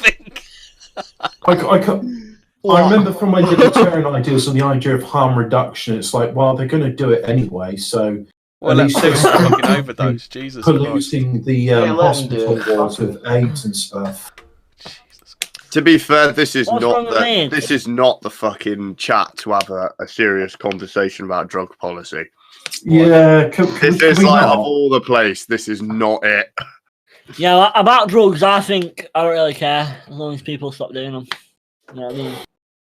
I remember from my libertarian ideas on the idea of harm reduction. It's like, well, they're going to do it anyway, so at least they're fucking overdose. Jesus Christ. Polluting the hospital wards with AIDS and stuff. To be fair, this is not the fucking chat to have a serious conversation about drug policy. Yeah, this is like of all the place. This is not it. Yeah, about drugs, I think I don't really care as long as people stop doing them. You know what I mean?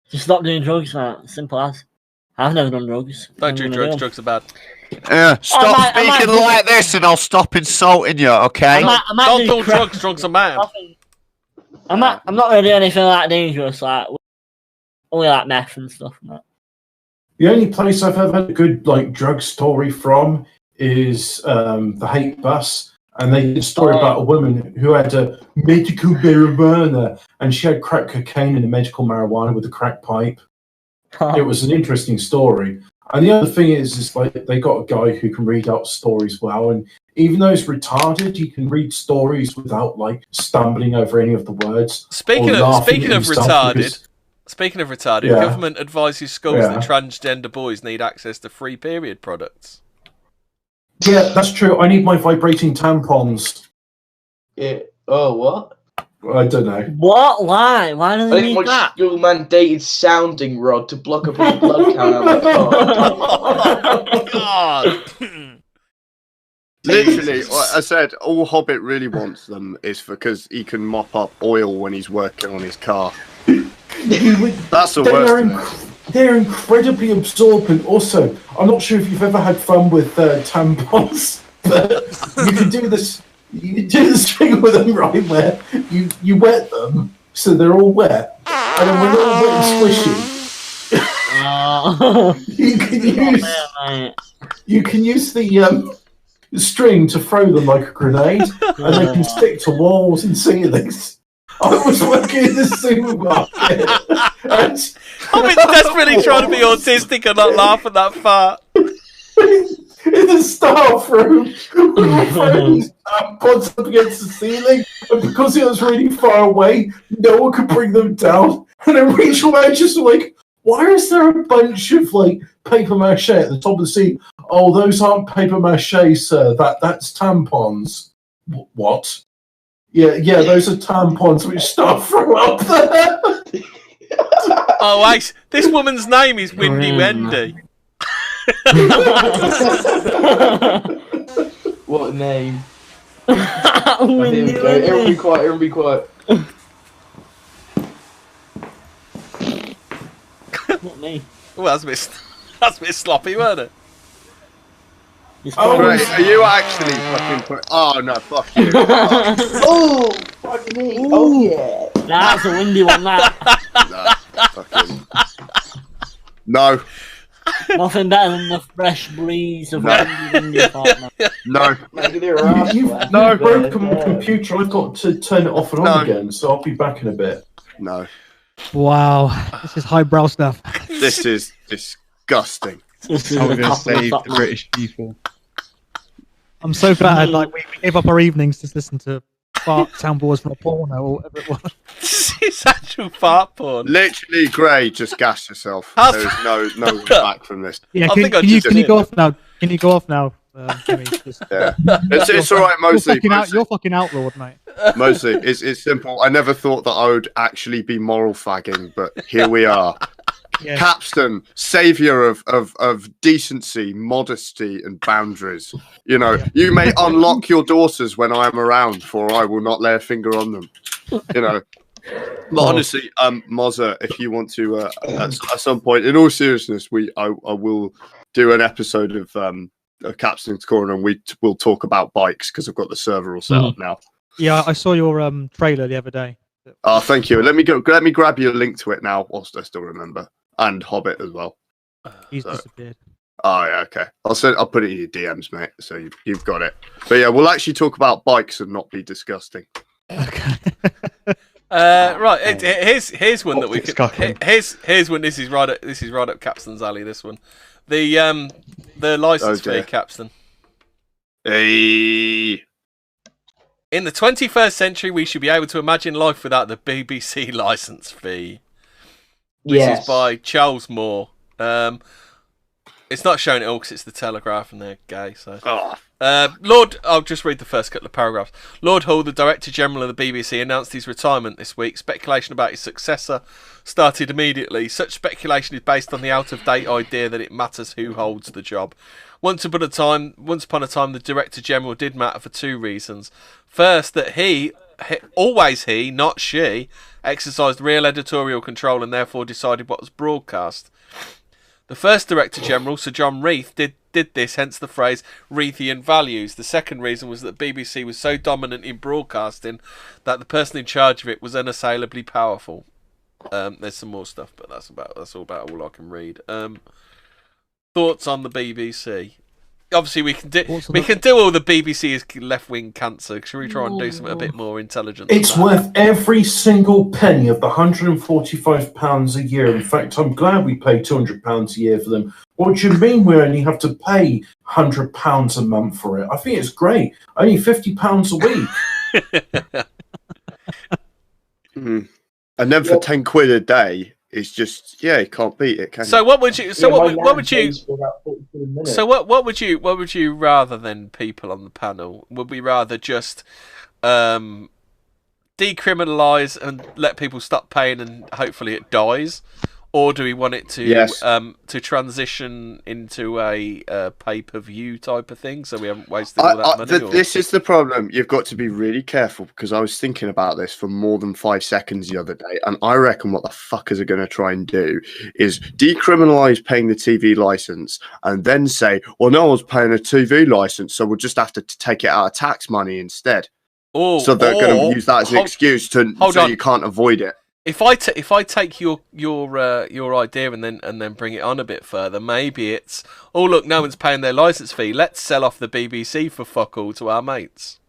Just stop doing drugs, man. Simple as. I've never done drugs. Don't do drugs. Drugs are bad. Stop speaking like this and I'll stop insulting you, okay? Don't do drugs, drugs are man. I'm not gonna do anything that dangerous, like only like meth and stuff like that. The only place I've ever had a good like drug story from is the Hate Bus, and they did a story about a woman who had a medical marijuana, and she had crack cocaine and a medical marijuana with a crack pipe. It was an interesting story. And the other thing is like they got a guy who can read out stories well, and even though he's retarded, he can read stories without like stumbling over any of the words. Speaking of retarded, government advises schools that transgender boys need access to free period products. Yeah, that's true. I need my vibrating tampons. Yeah. Oh, what? I don't know. What? Why? Why do they need that? School mandated sounding rod to block up a blood count on the Oh, God. Literally, I said, all Hobbit really wants them is because he can mop up oil when he's working on his car. That's the worst. They're incredibly absorbent. Also, I'm not sure if you've ever had fun with tampons, but you can do this. You can do this thing with them, right? Where you wet them so they're all wet, and then when they're all wet and squishy, you can use the string to throw them like a grenade, and they can stick to walls and ceilings. I was working in the supermarket. I've been desperately trying to be autistic and not laugh at that fart. In the staff room, we were throwing these tampons up against the ceiling, and because it was really far away, no one could bring them down. And then Rachel and I just were like, why is there a bunch of like paper mache at the top of the ceiling? Oh, those aren't paper mache, sir. That's tampons. What? Yeah, those are tampons which staff throw up there. Oh, Ace, this woman's name is Windy Wendy. What a name. Windy Wendy. Everyone be quiet, everyone be quiet. Not me. Well, that's a bit sloppy, weren't it? Oh, great. Are you actually fucking... Oh, no, fuck you. Oh, fuck me. Oh, yeah. That's a windy one, that. No, fucking... No. Nothing better than the fresh breeze of windy partner. No. You've broken my computer. I've got to turn it off and on again, so I'll be back in a bit. No. Wow, this is highbrow stuff. This is disgusting. I'm going to save the British people. I'm so glad we gave up our evenings to listen to fart soundboards from a porno or whatever it was. This is actual fart porn. Literally, Gray, just gas yourself. There's no back from this. Yeah, can you go off now? Can you go off now? Jimmy, yeah. It's all right, mostly. You're fucking outlawed, mate. Mostly, it's simple. I never thought that I would actually be moral fagging, but here we are. Yeah. Capstan, saviour of decency, modesty, and boundaries. You know, you may unlock your daughters when I am around, for I will not lay a finger on them. You know, but honestly, Mozza, if you want to, at some point, in all seriousness, I will do an episode of Capstan's Corner, and we will talk about bikes because I've got the server all set up now. Yeah, I saw your trailer the other day. Oh, thank you. Let me grab you a link to it now, whilst I still remember. And Hobbit as well. He's disappeared. Oh yeah, okay. I'll put it in your DMs, mate. So you've got it. But yeah, we'll actually talk about bikes and not be disgusting. Okay. Right. Here's one that we could. Here's one. This is right up Capstan's alley. This one. The license fee, Capstan. Hey. In the 21st century, we should be able to imagine life without the BBC license fee. This is by Charles Moore. It's not showing it all because it's the Telegraph and they're gay. So, I'll just read the first couple of paragraphs. Lord Hall, the Director General of the BBC, announced his retirement this week. Speculation about his successor started immediately. Such speculation is based on the out-of-date idea that it matters who holds the job. Once upon a time, the Director General did matter for two reasons. First, that he, not she, exercised real editorial control and therefore decided what was broadcast. The first Director General, Sir John Reith, did this, hence the phrase Reithian values. The second reason was that BBC was so dominant in broadcasting that the person in charge of it was unassailably powerful. There's some more stuff, but that's all about all I can read. Thoughts on the BBC? Obviously, we can do all the BBC is left wing cancer. Should we try and do something a bit more intelligent? It's worth every single penny of the £145 a year. In fact, I'm glad we pay £200 a year for them. What do you mean we only have to pay £100 a month for it? I think it's great. Only £50 a week. And then for 10 quid a day, it's just you can't beat it, can you? So what would you? So what would you? So what would you? What would you rather than people on the panel? Would we rather just decriminalise and let people stop paying and hopefully it dies, or do we want it to to transition into a pay-per-view type of thing so we haven't wasted all that money? This is the problem. You've got to be really careful because I was thinking about this for more than 5 seconds the other day, and I reckon what the fuckers are going to try and do is decriminalise paying the TV licence and then say, well, no one's paying a TV licence, so we'll just have to take it out of tax money instead. So they're going to use that as an excuse so you can't avoid it. If I take your idea and then bring it on a bit further, maybe it's look, no one's paying their licence fee. Let's sell off the BBC for fuck all to our mates.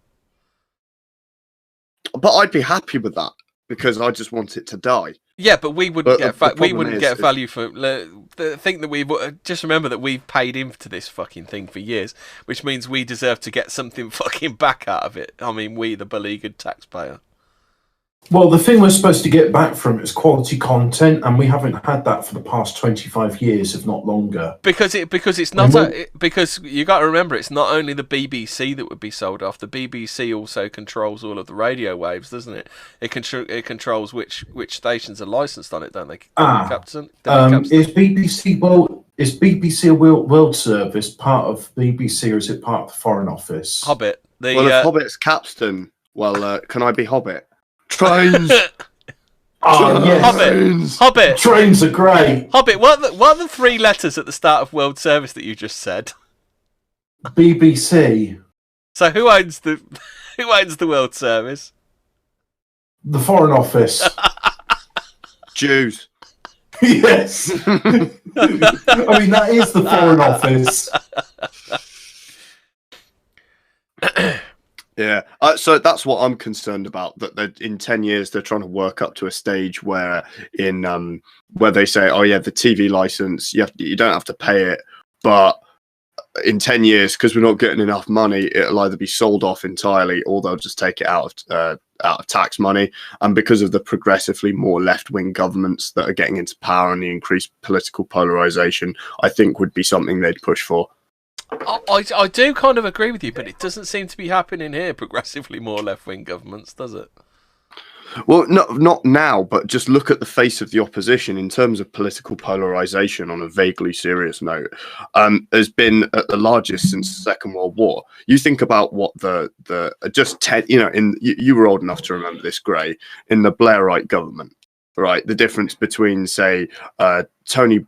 But I'd be happy with that because I just want it to die. Yeah, but we wouldn't get value for the thing that we've just remember that we've paid into this fucking thing for years, which means we deserve to get something fucking back out of it. I mean, we the beleaguered taxpayer. Well, the thing we're supposed to get back from it is quality content, and we haven't had that for the past 25 years, if not longer. Because it's not because you got to remember it's not only the BBC that would be sold off. The BBC also controls all of the radio waves, doesn't it? It controls which stations are licensed on it, don't they? Captain? Is BBC a world service part of BBC, or is it part of the Foreign Office? Hobbit. If Hobbit's capstan, can I be Hobbit? Trains. Yes. Hobbit. Trains are great. Hobbit. What are the 3 letters at the start of World Service that you just said? BBC. So who owns the World Service? The Foreign Office. Jews. Yes. I mean, that is the Foreign Office. Yeah, so that's what I'm concerned about. That in 10 years they're trying to work up to a stage where where they say, oh yeah, the TV license you don't have to pay it, but in 10 years because we're not getting enough money, it'll either be sold off entirely or they'll just take it out of tax money. And because of the progressively more left-wing governments that are getting into power and the increased political polarization, I think would be something they'd push for. I do kind of agree with you, but it doesn't seem to be happening here. Progressively more left-wing governments, does it? Well, not now, but just look at the face of the opposition in terms of political polarization. On a vaguely serious note, has been at the largest since the Second World War. You think about what you were old enough to remember this, Gray, in the Blairite government. Right, the difference between, say, Tony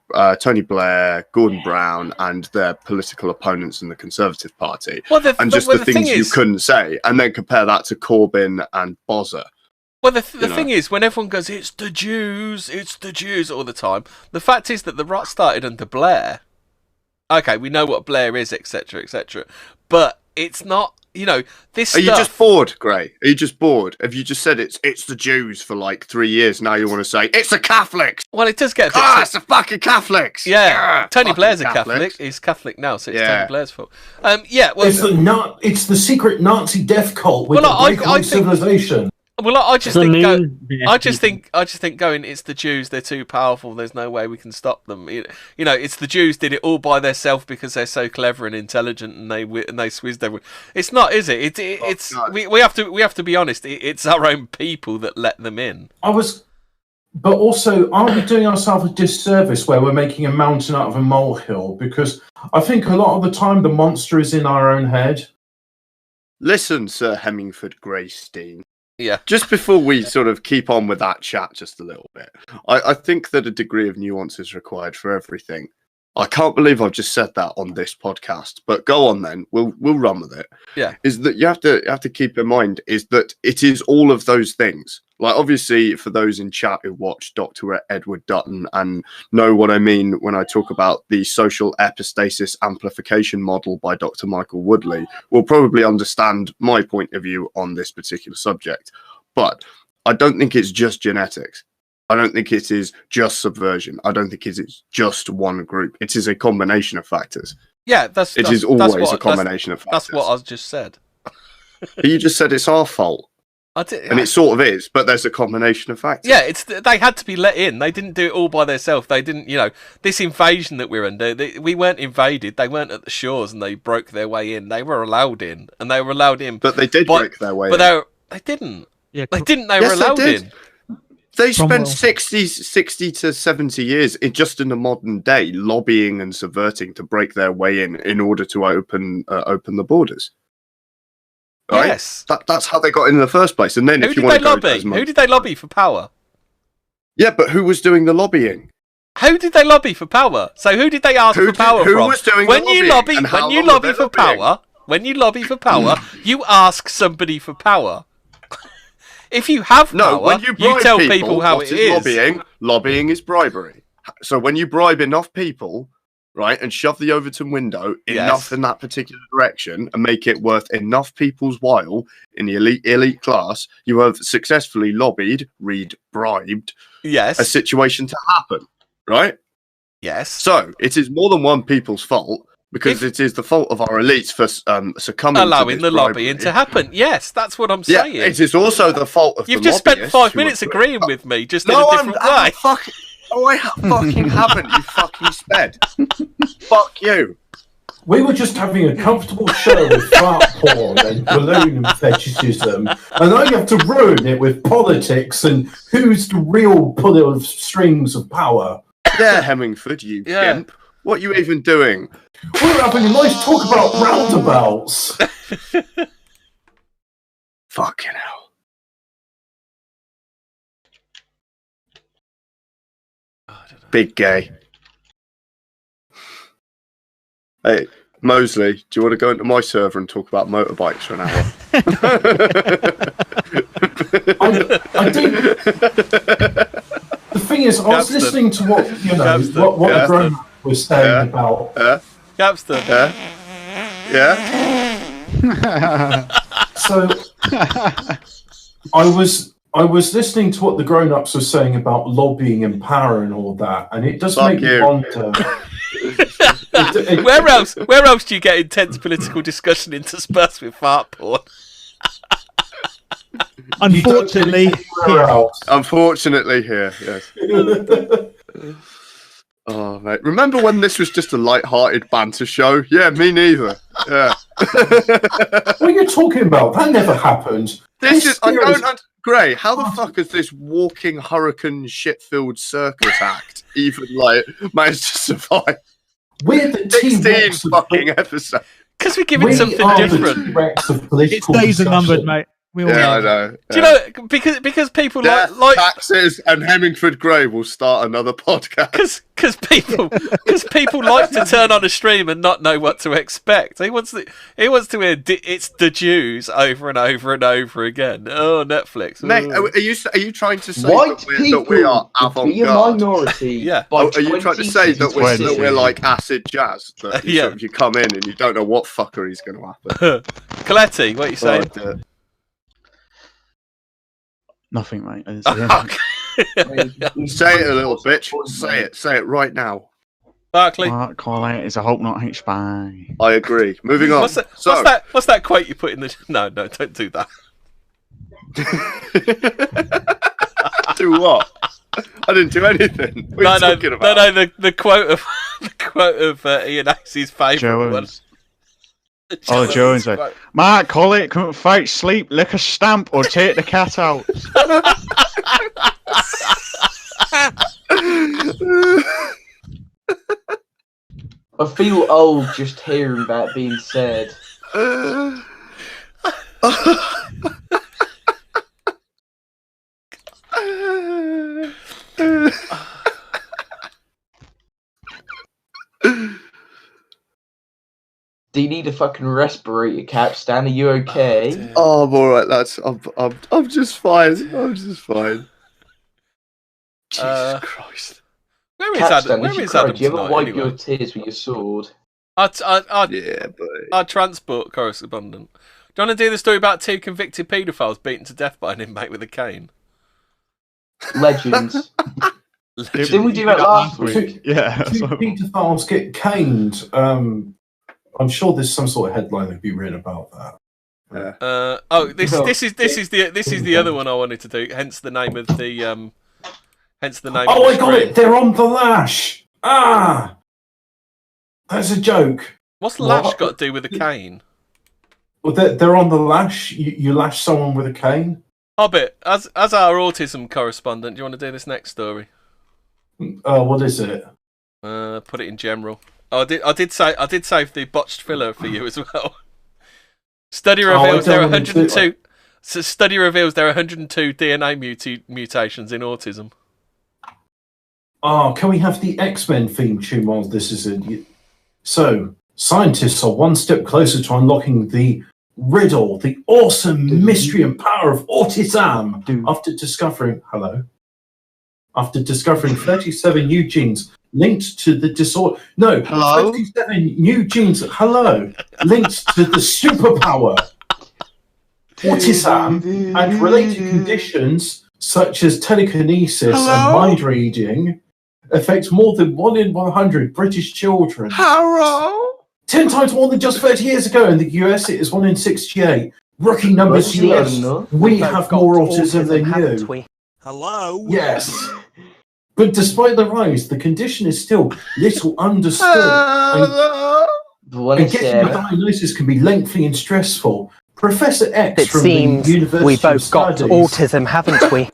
Blair, Gordon Brown, and their political opponents in the Conservative Party, the things you couldn't say, and then compare that to Corbyn and Bozza. Well, the thing is, when everyone goes, it's the Jews all the time, the fact is that the rot started under Blair. Okay, we know what Blair is, etc., etc., but it's not. This Are you just bored, Gray? Are you just bored? Have you just said it's the Jews for like 3 years? Now you want to say it's the Catholics? Well, it does get. It's the fucking Catholics. Yeah, Tony Blair's a Catholic. He's Catholic now, so it's Tony Blair's fault. Well, it's the secret Nazi death cult with the break on civilization. Well, I just think going, it's the Jews, they're too powerful, there's no way we can stop them. It's the Jews did it all by themselves because they're so clever and intelligent and they swizzed everyone. It's not, is it? We have to be honest. It's our own people that let them in. But also, aren't we doing ourselves a disservice where we're making a mountain out of a molehill? Because I think a lot of the time the monster is in our own head. Listen, Sir Hemingford Greystein. Yeah. Just before we sort of keep on with that chat just a little bit, I think that a degree of nuance is required for everything. I can't believe I've just said that on this podcast. But go on then. We'll run with it. Yeah. Is that you have to keep in mind is that it is all of those things. Like obviously for those in chat who watch Dr. Edward Dutton and know what I mean when I talk about the social epistasis amplification model by Dr. Michael Woodley, will probably understand my point of view on this particular subject. But I don't think it's just genetics. I don't think it is just subversion. I don't think it is just one group. It is a combination of factors. Yeah, it is always a combination of factors. That's what I just said. But you just said it's our fault. And it sort of is, but there's a combination of factors. Yeah, they had to be let in. They didn't do it all by themselves. They didn't, this invasion that we're under, we weren't invaded. They weren't at the shores and they broke their way in. They were allowed in, and they were allowed in. But they did break their way in. But they didn't. Yeah, they didn't. They were allowed in. They spent 60 to 70 years just in the modern day lobbying and subverting to break their way in order to open the borders. Right? Yes, that's how they got in the first place. And then who did they lobby for power? Yeah, but who was doing the lobbying? Who did they lobby for power? So who did they ask for power from? Who was doing when the you lobbying? when you lobby for power, you ask somebody for power. If you have power, when you tell people how it is. Lobbying is bribery. So when you bribe enough people, right, and shove the Overton window enough in that particular direction and make it worth enough people's while in the elite class, you have successfully lobbied, bribed, a situation to happen, right? Yes. So it is more than one people's fault. Because it is the fault of our elites for succumbing allowing to the bribery. lobbying to happen. Yes, that's what I'm saying. Yeah, it is also the fault of You've the just spent lobbyists 5 minutes agreeing with me, just in a different way. I fucking haven't, you fucking sped. Fuck you. We were just having a comfortable show with fart porn and balloon fetishism, and now you have to ruin it with politics and who's the real puller of strings of power. Yeah, Hemmingford, you gimp. What are you even doing? We're having a nice talk about roundabouts. Fucking hell. Big gay. Hey, Mosley, do you want to go into my server and talk about motorbikes for an hour? I do. The thing is, I was listening to what the grown-up was saying about. Capstan. So I was listening to what the grown-ups were saying about lobbying and power and all that, and it does make me wonder. Where else do you get intense political discussion interspersed with fart porn? Unfortunately here, yes. Oh, mate. Remember when this was just a light-hearted banter show? Yeah, me neither. Yeah. What are you talking about? That never happened. Gray, how the fuck has this walking hurricane shit-filled circus act even, managed to survive? We're the 16 fucking episodes. Because we're giving something different. Its days are numbered, mate. I know. Do you know, because people like taxes and Hemmingford Gray will start another podcast. Because people like to turn on a stream and not know what to expect. He wants to hear it's the Jews over and over and over again. Oh, Netflix. Mate, are you trying to say that we are avant-garde? Be a minority. Yeah. Are you trying to say that we're like acid jazz? That you come in and you don't know what fuckery's going to happen. Coletti, what are you saying? Nothing, mate. I didn't say Say it a little bitch. Say it right now. Barkley. Call it is a hope not H-Spy. I agree. Moving on. What's that quote you put in the? No, don't do that. Do what? I didn't do anything. What are you talking about? No. The quote of Ian Axe's favourite one. Jones like, Mark Collett couldn't fight sleep, lick a stamp, or take the cat out. I feel old just hearing that being said. Do you need a fucking respirator cap, Stan? Are you okay? Oh, I'm all right, lads. I'm just fine. I'm just fine. Jesus Christ. Where is Capstan, Adam? if Where you is cry, Adam do you ever tonight, wipe anyway? your tears with your sword? Our transport correspondent. Do you want to do the story about 2 convicted paedophiles beaten to death by an inmate with a cane? Legends. Didn't we do that last week? Yeah. Two paedophiles get caned. I'm sure there's some sort of headline that'd be written about that. This is the other one I wanted to do. Hence the name of the Oh, I got it! They're on the lash. Ah, that's a joke. What's lash got to do with a cane? Well, they're on the lash. You lash someone with a cane. Hobbit, as our autism correspondent, do you want to do this next story? What is it? Put it in general. Oh, I did save the botched filler for you as well. Study reveals there are 102. So study reveals there are 102 DNA mutations in autism. Oh, can we have the X-Men theme tune while this is in? So, scientists are one step closer to unlocking the riddle, the awesome mystery and power of autism after discovering 37 new genes linked to the disorder. No, 37 new genes, linked to the superpower autism and related conditions such as telekinesis and mind reading affect more than 1 in 100 British children. 10 times more than just 30 years ago. In the US, it is 1 in 68. Rookie numbers US. We have more autism than you. Hello? Yes. But despite the rise, the condition is still little understood. And getting a diagnosis can be lengthy and stressful. Professor X It from seems the University we of both got Studies, autism, haven't we?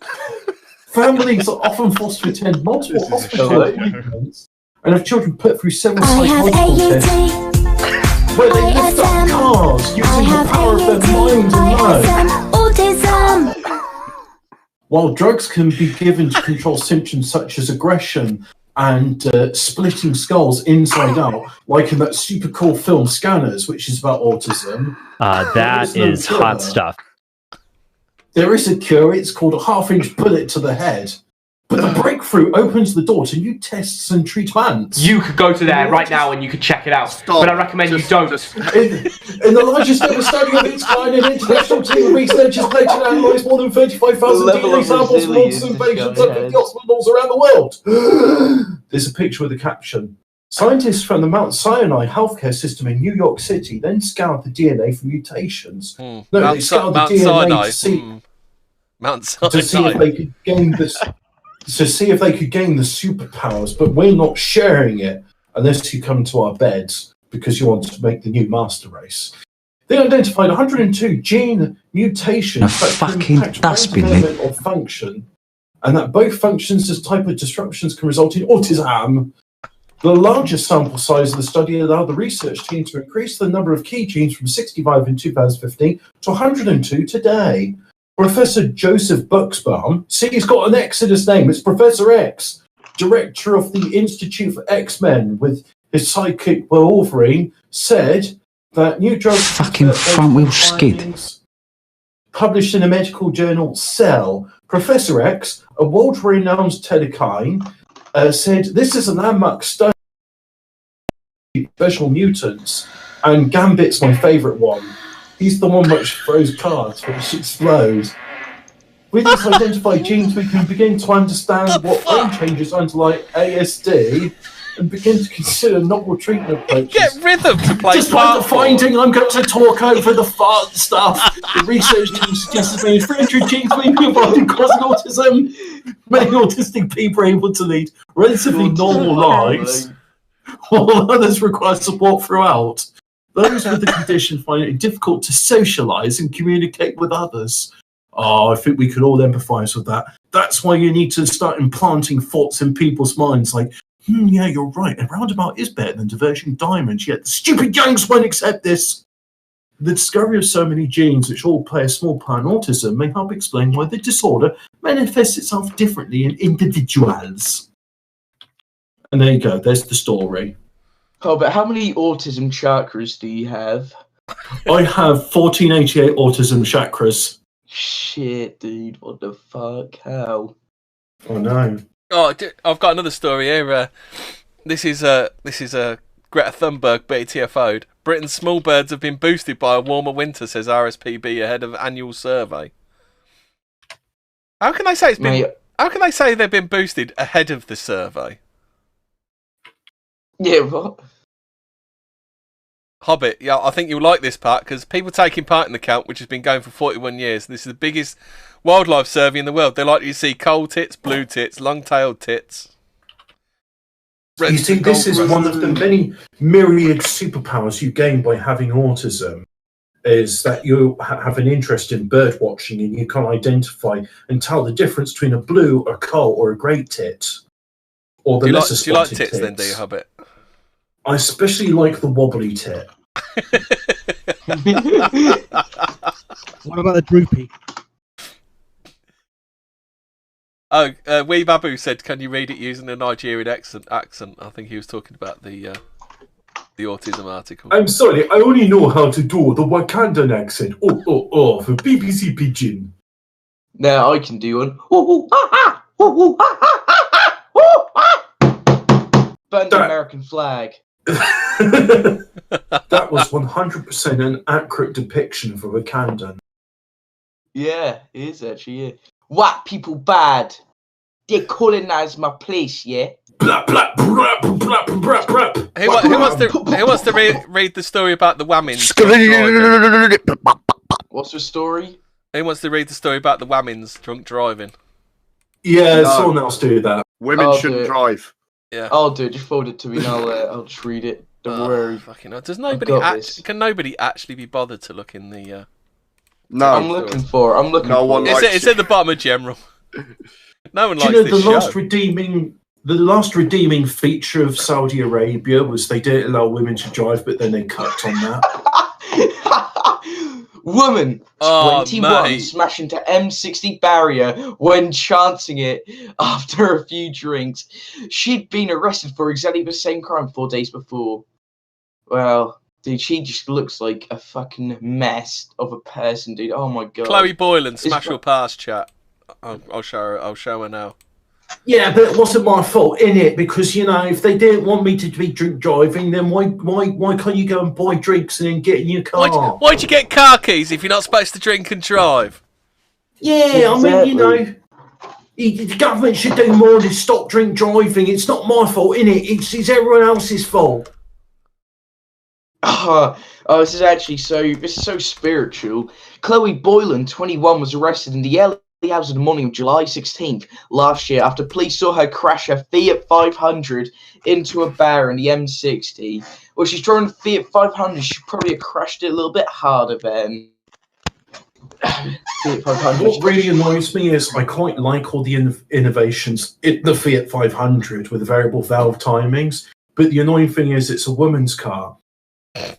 families are often forced to attend multiple hospital appointments and have children put through several psychological tests where they lift up cars using the power of their mind alone. Autism! While drugs can be given to control symptoms such as aggression and splitting skulls inside out, like in that super cool film Scanners, which is about autism. That is hot stuff. There is a cure. It's called a half-inch bullet to the head. But the breakthrough opens the door to new tests and treatments. You could go to there right now and you could check it out. But I recommend you don't. In the largest ever study of its kind, an international team of researchers pledged to analyse more than 35,000 DNA samples from autism patients at 50 hospitals around the world. There's a picture with a caption. Scientists from the Mount Sinai healthcare system in New York City then scoured the DNA for mutations. No, they scoured the DNA to see if they could gain this. To see if they could gain the superpowers, but we're not sharing it unless you come to our beds because you want to make the new master race. They identified 102 gene mutations that can impact brain development or function, and that both functions as type of disruptions can result in autism. The largest sample size of the study allowed the research team to increase the number of key genes from 65 in 2015 to 102 today. Professor Joseph Buxbaum, see, he's got an X in his name, it's Professor X, director of the Institute for X-Men with his sidekick Wolverine, said that new drugs... Fucking front-wheel skid. Published in a medical journal, Cell, Professor X, a world-renowned telekine, said this is a landmark study of special mutants, and Gambit's my favourite one. He's the one which throws cards which explode. With these identified genes, we can begin to understand what brain changes underlie ASD and begin to consider novel treatment approaches. Get rhythm to play Despite the finding, I'm going to talk over the fart stuff. The research team suggested many 300 genes may be involved in causing autism. Many autistic people are able to lead relatively normal lives, while others require support throughout. Those with the condition find it difficult to socialise and communicate with others. Oh, I think we could all empathise with that. That's why you need to start implanting thoughts in people's minds like, yeah, you're right, a roundabout is better than diverging diamonds, yet the stupid Yanks won't accept this. The discovery of so many genes which all play a small part in autism may help explain why the disorder manifests itself differently in individuals. And there you go, there's the story. Oh, but how many autism chakras do you have? I have 1488 autism chakras. Shit, dude, what the fuck? How? Oh no. Oh, I've got another story here. This is Greta Thunberg BTFO'd. Britain's small birds have been boosted by a warmer winter, says RSPB ahead of annual survey. How can they say it's been? How can they say they've been boosted ahead of the survey? Yeah, what? Hobbit, yeah, I think you'll like this part because people taking part in the count, which has been going for 41 years, this is the biggest wildlife survey in the world. They like you to see coal tits, blue tits, long-tailed tits. You see, this is one of the many myriad superpowers you gain by having autism, is that you have an interest in bird watching and you can identify and tell the difference between a blue, a coal, or a grey tit. Or the lesser do you like spotted tits then, do you, Hobbit? I especially like the wobbly tit. What about the droopy? Oh, Wee Babu said, "Can you read it using a Nigerian accent?" I think he was talking about the autism article. I'm sorry, I only know how to do the Wakandan accent. For BBC Pidgin. Now I can do one. Burn the American flag. That was 100% an accurate depiction of a Wakandan. Yeah, it is actually. Yeah. White people bad. They colonize my place, yeah. Blah, blah, blah, blah, blah, blah, blah. Who wants to read the story about the Whammins? What's the story? Who wants to read the story about the Whammins drunk driving? Yeah, someone else do that. Women shouldn't drive. Yeah, I'll do it. Just forward it to me and I'll just read it. Don't worry. Fucking hell. Does nobody can nobody actually be bothered to look in the? No, I'm looking for. It's at the bottom of general. No one likes Do you know this the last show. The last redeeming feature of Saudi Arabia was they didn't allow women to drive, but then they cut on that. Woman, 21, mate. smashed into M60 barrier when chancing it after a few drinks. She'd been arrested for exactly the same crime 4 days before. Well, dude, she just looks like a fucking mess of a person, dude. Oh my god. Chloe Boylan, smash your pass, chat. I'll show her. I'll show her now. Yeah, but it wasn't my fault, innit? Because, you know, if they didn't want me to be drink driving, then why can't you go and buy drinks and then get in your car? Why'd you get car keys if you're not supposed to drink and drive? Yeah, I mean, you know, the government should do more to stop drink driving. It's not my fault, innit? It's everyone else's fault. This is actually so spiritual. Chloe Boylan, 21, was arrested in the LA hours in the morning of July 16th last year after police saw her crash a Fiat 500 into a bar in the M60. Well, she's driving a Fiat 500. She probably have crashed it a little bit harder then. Fiat 500. What really annoys me is I quite like all the innovations in the Fiat 500 with the variable valve timings, but the annoying thing is it's a woman's car.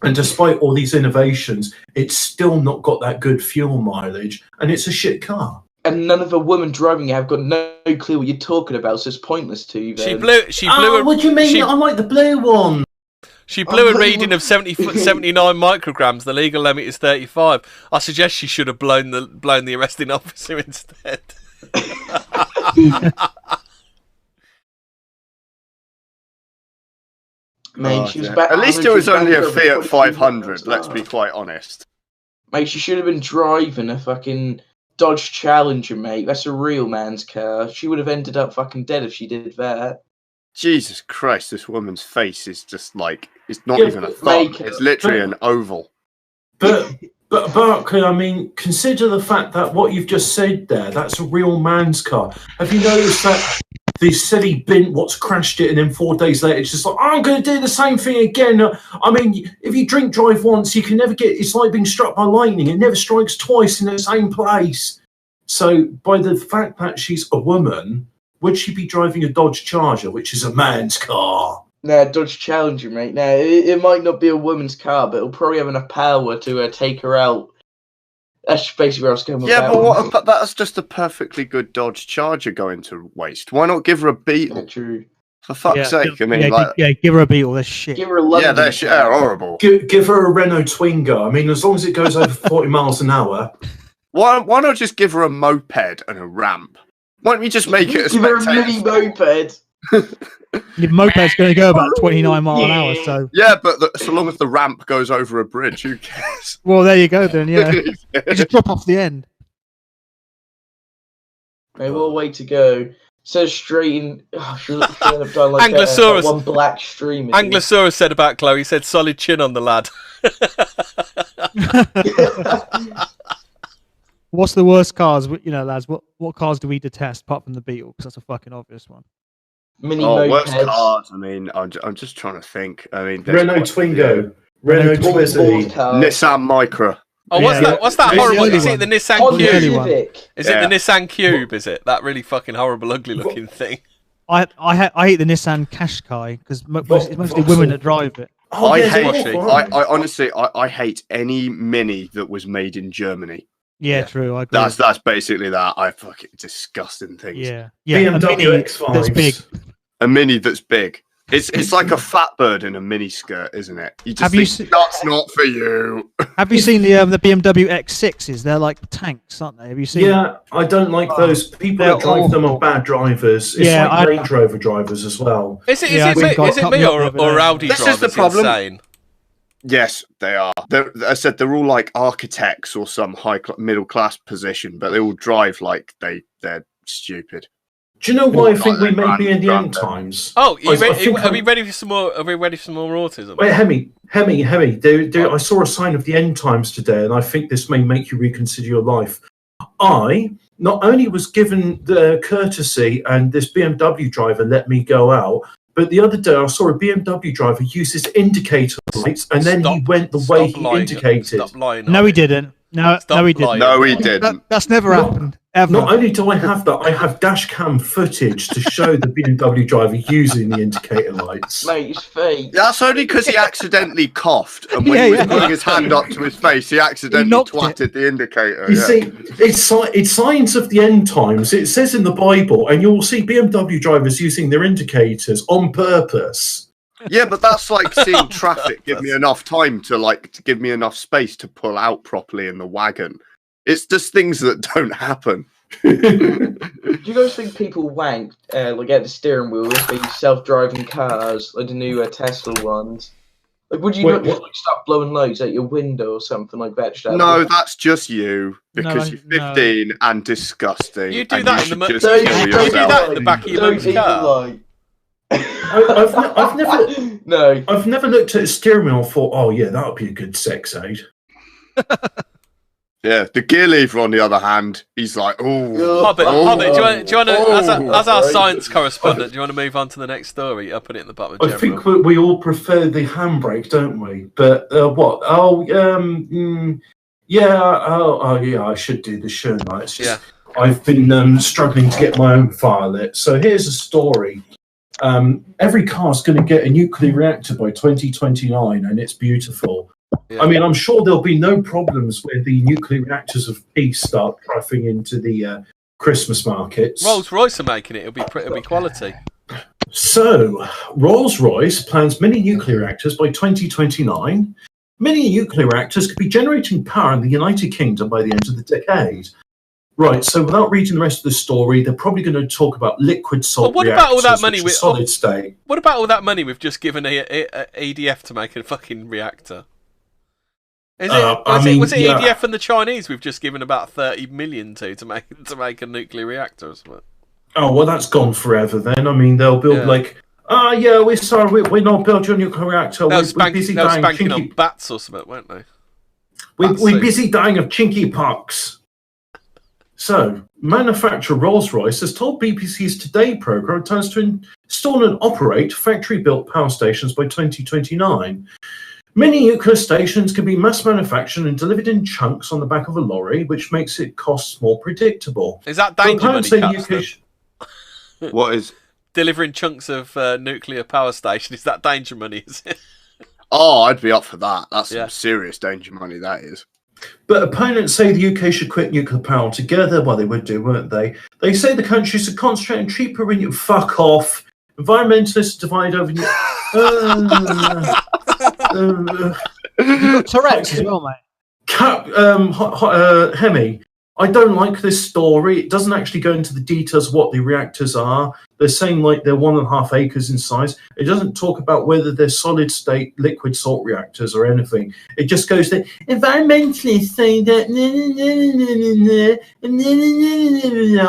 And despite all these innovations, it's still not got that good fuel mileage, and it's a shit car. And none of the women driving it have got no clue what you're talking about, so it's pointless to you. Then. She blew. What do you mean? I like the blue one. She blew a reading of 79 micrograms. The legal limit is 35. I suggest she should have blown the arresting officer instead. Mate, she was At least it was only a Fiat 500. Let's be quite honest. Mate, she should have been driving a fucking Dodge Challenger, mate. That's a real man's car. She would have ended up fucking dead if she did that. Jesus Christ, this woman's face is just like, it's not even a thumb. It's literally an oval. But Barclay, I mean, consider the fact that what you've just said there, that's a real man's car. Have you noticed that the silly bin what's crashed it and then 4 days later it's just like, I'm going to do the same thing again. I mean, if you drink drive once, you can never get, it's like being struck by lightning. It never strikes twice in the same place. So by the fact that she's a woman, would she be driving a Dodge Charger, which is a man's car? Nah, Dodge Challenger, mate. Nah, it might not be a woman's car, but it'll probably have enough power to take her out. That's basically where I was going with that. Yeah, but that's just a perfectly good Dodge Charger going to waste. Why not give her a Beetle? Yeah, true. For fuck's sake, I mean, give her a Beetle. They're shit. Give her a London. They're horrible. Give her a Renault Twingo. I mean, as long as it goes over 40 miles an hour. Why not just give her a moped and a ramp? Why don't you just make it a Give her a mini moped. Your moped's going to go about 29 miles an hour, so... Yeah, but so long as the ramp goes over a bridge, who cares? Well, there you go then, yeah. You just drop off the end. Hey, what a way to go. Says straight in... Oh, should have done like Anglosaurus. one black stream. Anglosaurus said about Chloe, he said solid chin on the lad. What's the worst cars? You know, lads, what cars do we detest apart from the Beetle? Because that's a fucking obvious one. Worst cars. I mean, I'm just trying to think. I mean, Renault Twingo, Renault Twizy, Nissan Micra. Oh, what's that horrible? Is it the Nissan Cube? Is it the Nissan Cube? Is it that really fucking horrible, ugly looking thing? I hate the Nissan Qashqai because it's mostly women that drive it. I honestly hate any Mini that was made in Germany. Yeah, true. I agree. That's basically that. I fucking disgusting things. Yeah. BMW X5 that's big. A Mini that's big. It's like a fat bird in a mini skirt, isn't it? You just think that's not for you. Have you seen the BMW X6s? They're like tanks, aren't they? Have you seen? Yeah, I don't like those. People that drive them are bad drivers. It's like Range Rover drivers as well. Is it me or Audi drivers? This is the problem. Insane? Yes, they are. I said they're all like architects or some middle class position, but they all drive like they're stupid. Do you know why I think we may be in the end times? Oh, are we ready for some more? Are we ready for some more autism? Wait, Hemi. I saw a sign of the end times today, and I think this may make you reconsider your life. I not only was given the courtesy, and this BMW driver let me go out, but the other day I saw a BMW driver use his indicator lights, and then he went the way he indicated. No, he didn't. No, he didn't. No, he didn't. That's never happened. Ever. Not only do I have that, I have dash cam footage to show the BMW driver using the indicator lights. Mate, it's fake. That's only because he accidentally coughed, and when he was putting his hand up to his face, he accidentally twatted the indicator. You see, it's signs of the end times. It says in the Bible, and you'll see BMW drivers using their indicators on purpose. Yeah, but that's like seeing traffic. Give me enough time to give me enough space to pull out properly in the wagon. It's just things that don't happen. Do you guys think people wank at the steering wheel if they use self-driving cars, like the new Tesla ones? Like, would you not just start blowing loads at your window or something like that? No, that's just you because you're 15 and disgusting. You do that in the back of your mum's car. I've never looked at a steering wheel and thought, oh yeah, that would be a good sex aid. Yeah, the gear lever, on the other hand, he's like, Hobbit, do you want to, as our science correspondent, do you want to move on to the next story? I'll put it in the bottom of I think we all prefer the handbrake, don't we? But what? Yeah, I should do this, shouldn't I? It's just, I've been struggling to get my own fire lit. So here's a story. Every car's going to get a nuclear reactor by 2029, and it's beautiful. Yeah. I mean, I'm sure there'll be no problems when the nuclear reactors of peace start driving into the Christmas markets. Rolls-Royce are making it. It'll be quality. So, Rolls-Royce plans mini nuclear reactors by 2029. Mini nuclear reactors could be generating power in the United Kingdom by the end of the decade. Right, so without reading the rest of the story, they're probably going to talk about liquid salt reactors, about all that money with solid state. What about all that money we've just given EDF to make a fucking reactor? Was it EDF and the Chinese we've just given about 30 million to make a nuclear reactor or something? Oh, well, that's gone forever then. I mean, they'll build we're sorry, we're not building a nuclear reactor. We're busy dying on bats or something, weren't they? We're busy dying of chinky pox. So, manufacturer Rolls-Royce has told BBC's Today programme it plans to install and operate factory-built power stations by 2029. Many nuclear stations can be mass manufactured and delivered in chunks on the back of a lorry, which makes it costs more predictable. Is that danger money? What is delivering chunks of nuclear power station? Is that danger money? Is it? Oh, I'd be up for that. That's some serious danger money. That is. But opponents say the UK should quit nuclear power altogether. Well, they would do, weren't they? They say the country should concentrate on cheaper renewable. Fuck off. Environmentalists divide over. You've got Tourette's as well, mate. Hemi, I don't like this story. It doesn't actually go into the details of what the reactors are. They're saying like they're 1.5 acres in size. It doesn't talk about whether they're solid state liquid salt reactors or anything. It just goes to environmentalists say that.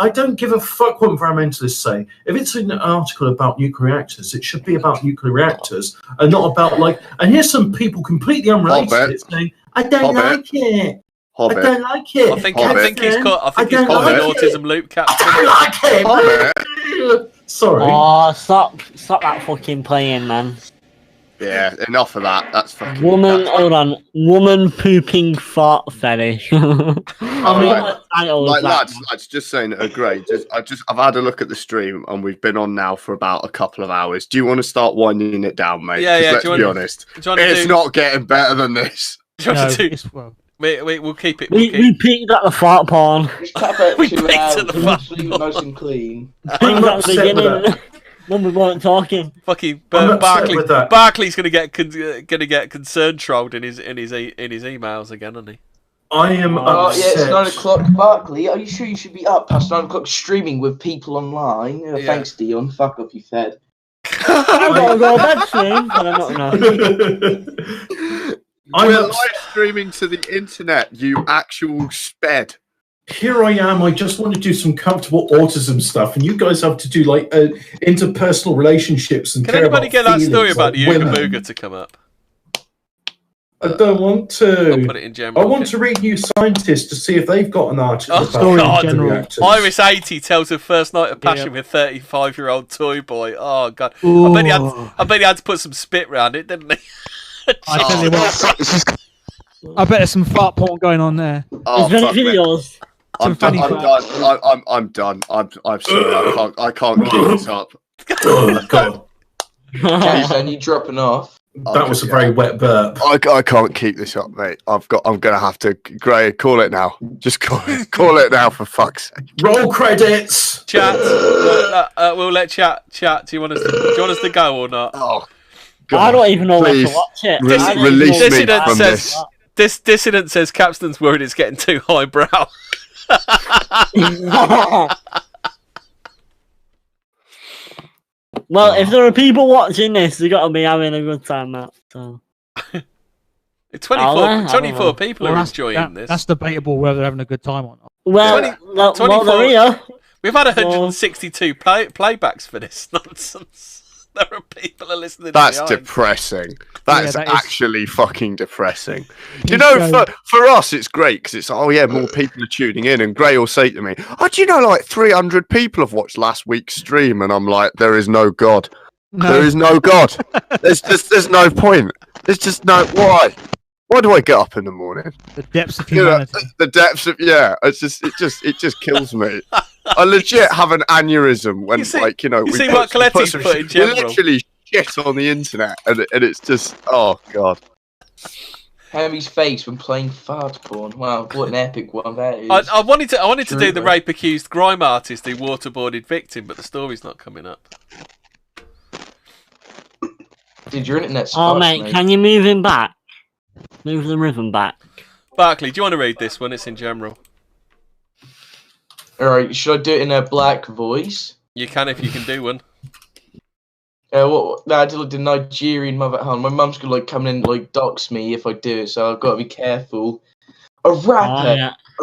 I don't give a fuck what environmentalists say. If it's an article about nuclear reactors, it should be about nuclear reactors and not about like. And here's some people completely unrelated saying, I don't like it. Hobbit. I don't like it. I think he's caught an autism loop, Captain. I don't like it. Sorry. Oh, stop that fucking playing, man. Yeah, enough of that. That's fucking. Hold on. Woman pooping fart fetish. Lads, just saying, great. I've had a look at the stream and we've been on now for about a couple of hours. Do you want to start winding it down, mate? Yeah. Let's be honest. It's not getting better than this. We'll keep it. We peaked at the fart porn. We peaked at the fart porn. Nice and clean. Peaked at the beginning when we weren't talking. Fucking Barclay's gonna get concern trolled in his emails again, isn't he? I am upset. Yeah, it's 9 o'clock. Barclay, are you sure you should be up past 9 o'clock streaming with people online? Thanks, Dion. Fuck up, you fed. I'm gonna go to bed soon, but I'm not enough. We're live streaming to the internet, you actual sped. Here I am. I just want to do some comfortable autism stuff, and you guys have to do like interpersonal relationships and. Can anybody get that story about the Ooga Booga to come up? I don't want to. I'll put it in general. I want to read New Scientist to see if they've got an article about God. reactors. Iris 80 tells her first night of passion with 35-year-old toy boy. Oh God! Ooh. I bet he had to put some spit round it, didn't he? I tell you what, I bet there's some fart porn going on there. Oh, there's many videos. I'm done. I'm done. I'm sorry. I can't keep this up. Oh God! Jason, you dropping off? That was a very wet burp. I can't keep this up, mate. I'm gonna have to. Gray, call it now. Just call it now for fuck's sake. Roll credits. Chat. We'll let chat. Do you want us to go or not? Oh. God. I don't even know where to watch it. Release me from this. Dissident says Capston's worried it's getting too highbrow. Well, if there are people watching this, they've got to be having a good time, Matt. So. 24 people are enjoying this. That's debatable whether they're having a good time or not. Well, 24, here. We've had 162 playbacks for this nonsense. There are people are listening. That's behind. Depressing. That is actually fucking depressing. You know, for us, it's great because it's more people are tuning in. And Gray will say to me, "Oh, do you know like 300 people have watched last week's stream?" And I'm like, "There is no God. No. There is no God. there's no point. There's just no why." Why do I get up in the morning? The depths of humanity. The depths of it just kills me. I legit have an aneurysm when you see what Coletti's put in general. We literally shit on the internet, and it's just God. Hemi's face when playing fart porn. Wow, what an epic one that is. I wanted to do the rape accused grime artist who waterboarded victim, but the story's not coming up. Did your internet sparks, Oh mate, can you move him back? Move the rhythm back. Barclay, do you want to read this one? It's in general. Alright, should I do it in a black voice? You can if you can do one. I did the Nigerian mother at home. My mum's gonna come in and dox me if I do it, so I've got to be careful. A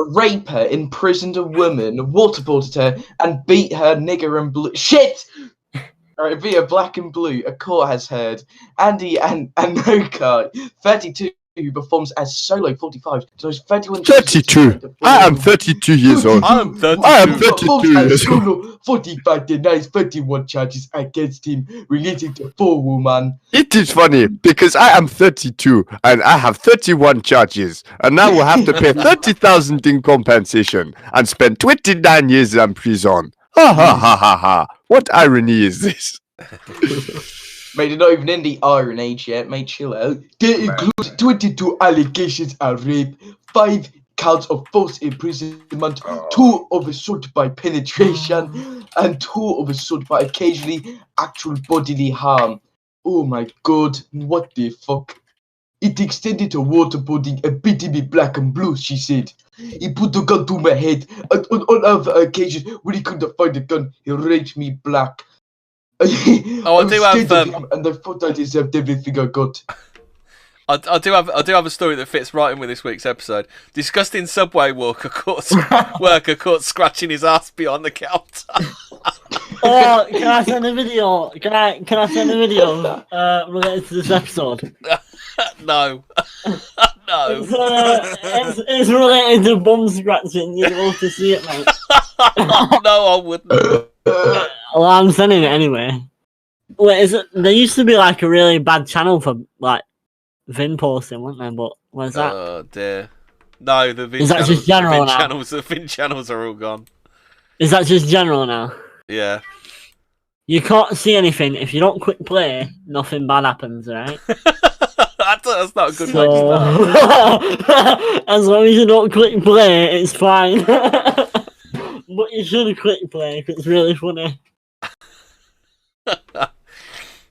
raper imprisoned a woman, waterboarded her, and beat her nigger and blue. Shit! Alright, via black and blue, a court has heard Andy and Anoka, 32, who performs as solo 45. So 31. 32. I am 32 years old. I am 32. I am 32 years old. Solo 45 denies 31 charges against him relating to 4 women. It is funny because I am 32 and I have 31 charges, and now we'll have to pay 30,000 in compensation and spend 29 years in prison. Ha ha ha ha ha! What irony is this? Mate, they're not even in the iron age yet. Mate, chill out. They include 22 allegations of rape, 5 counts of false imprisonment, 2 of assault by penetration, and total of assault, but occasionally actual bodily harm. Oh my god, what the fuck? It extended to waterboarding and beating me black and blue, she said. He put the gun to my head, and on other occasions, when he couldn't find the gun, he raped me black. I was do scared have, of him, and I thought I deserved everything I got. I do have a story that fits right in with this week's episode. Disgusting subway worker caught scratching his ass behind the counter. Oh, can I send a video? Can I send a video related to this episode? No. No. It's related to bum scratching. You'd love to see it, mate. No, I wouldn't. Well, I'm sending it anyway. Wait, is it? There used to be like a really bad channel for like Vin posting, wasn't there? But where's that? Oh dear. No, the Vin Is that channels, just general the Vin now? channels, the Vin channels are all gone. Is that just general now? Yeah. You can't see anything if you don't click play. Nothing bad happens, right? That's not a good way to start. As long as you don't click play, it's fine. But you should click play because it's really funny.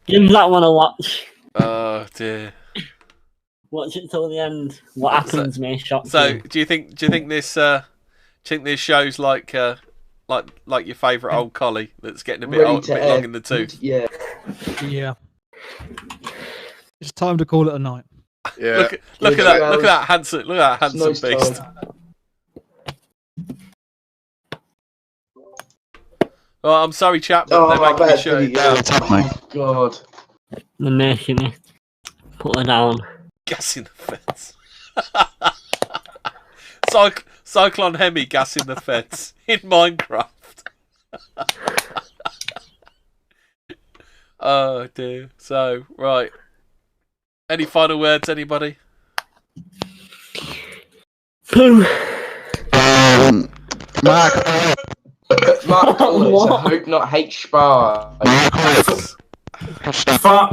Give that one a watch. Oh dear. Watch it till the end. What happens may shock So, you. do you think this show's like your favourite old collie that's getting a bit long in the tooth? Yeah. Yeah. It's time to call it a night. Yeah. Look at that handsome beast. Oh, I'm sorry, chap, but they're making me shut it down. Oh god. They're making me put her down. Gassing the fence. Cyclone Hemi gassing the fence in Minecraft. Oh dear. So, right. Any final words, anybody? Pooh. Mark Collins, I hope not hate spy. Fat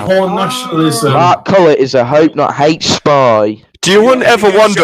porn nationalism. Mark Collett is a hope not hate spy. Do you ever wonder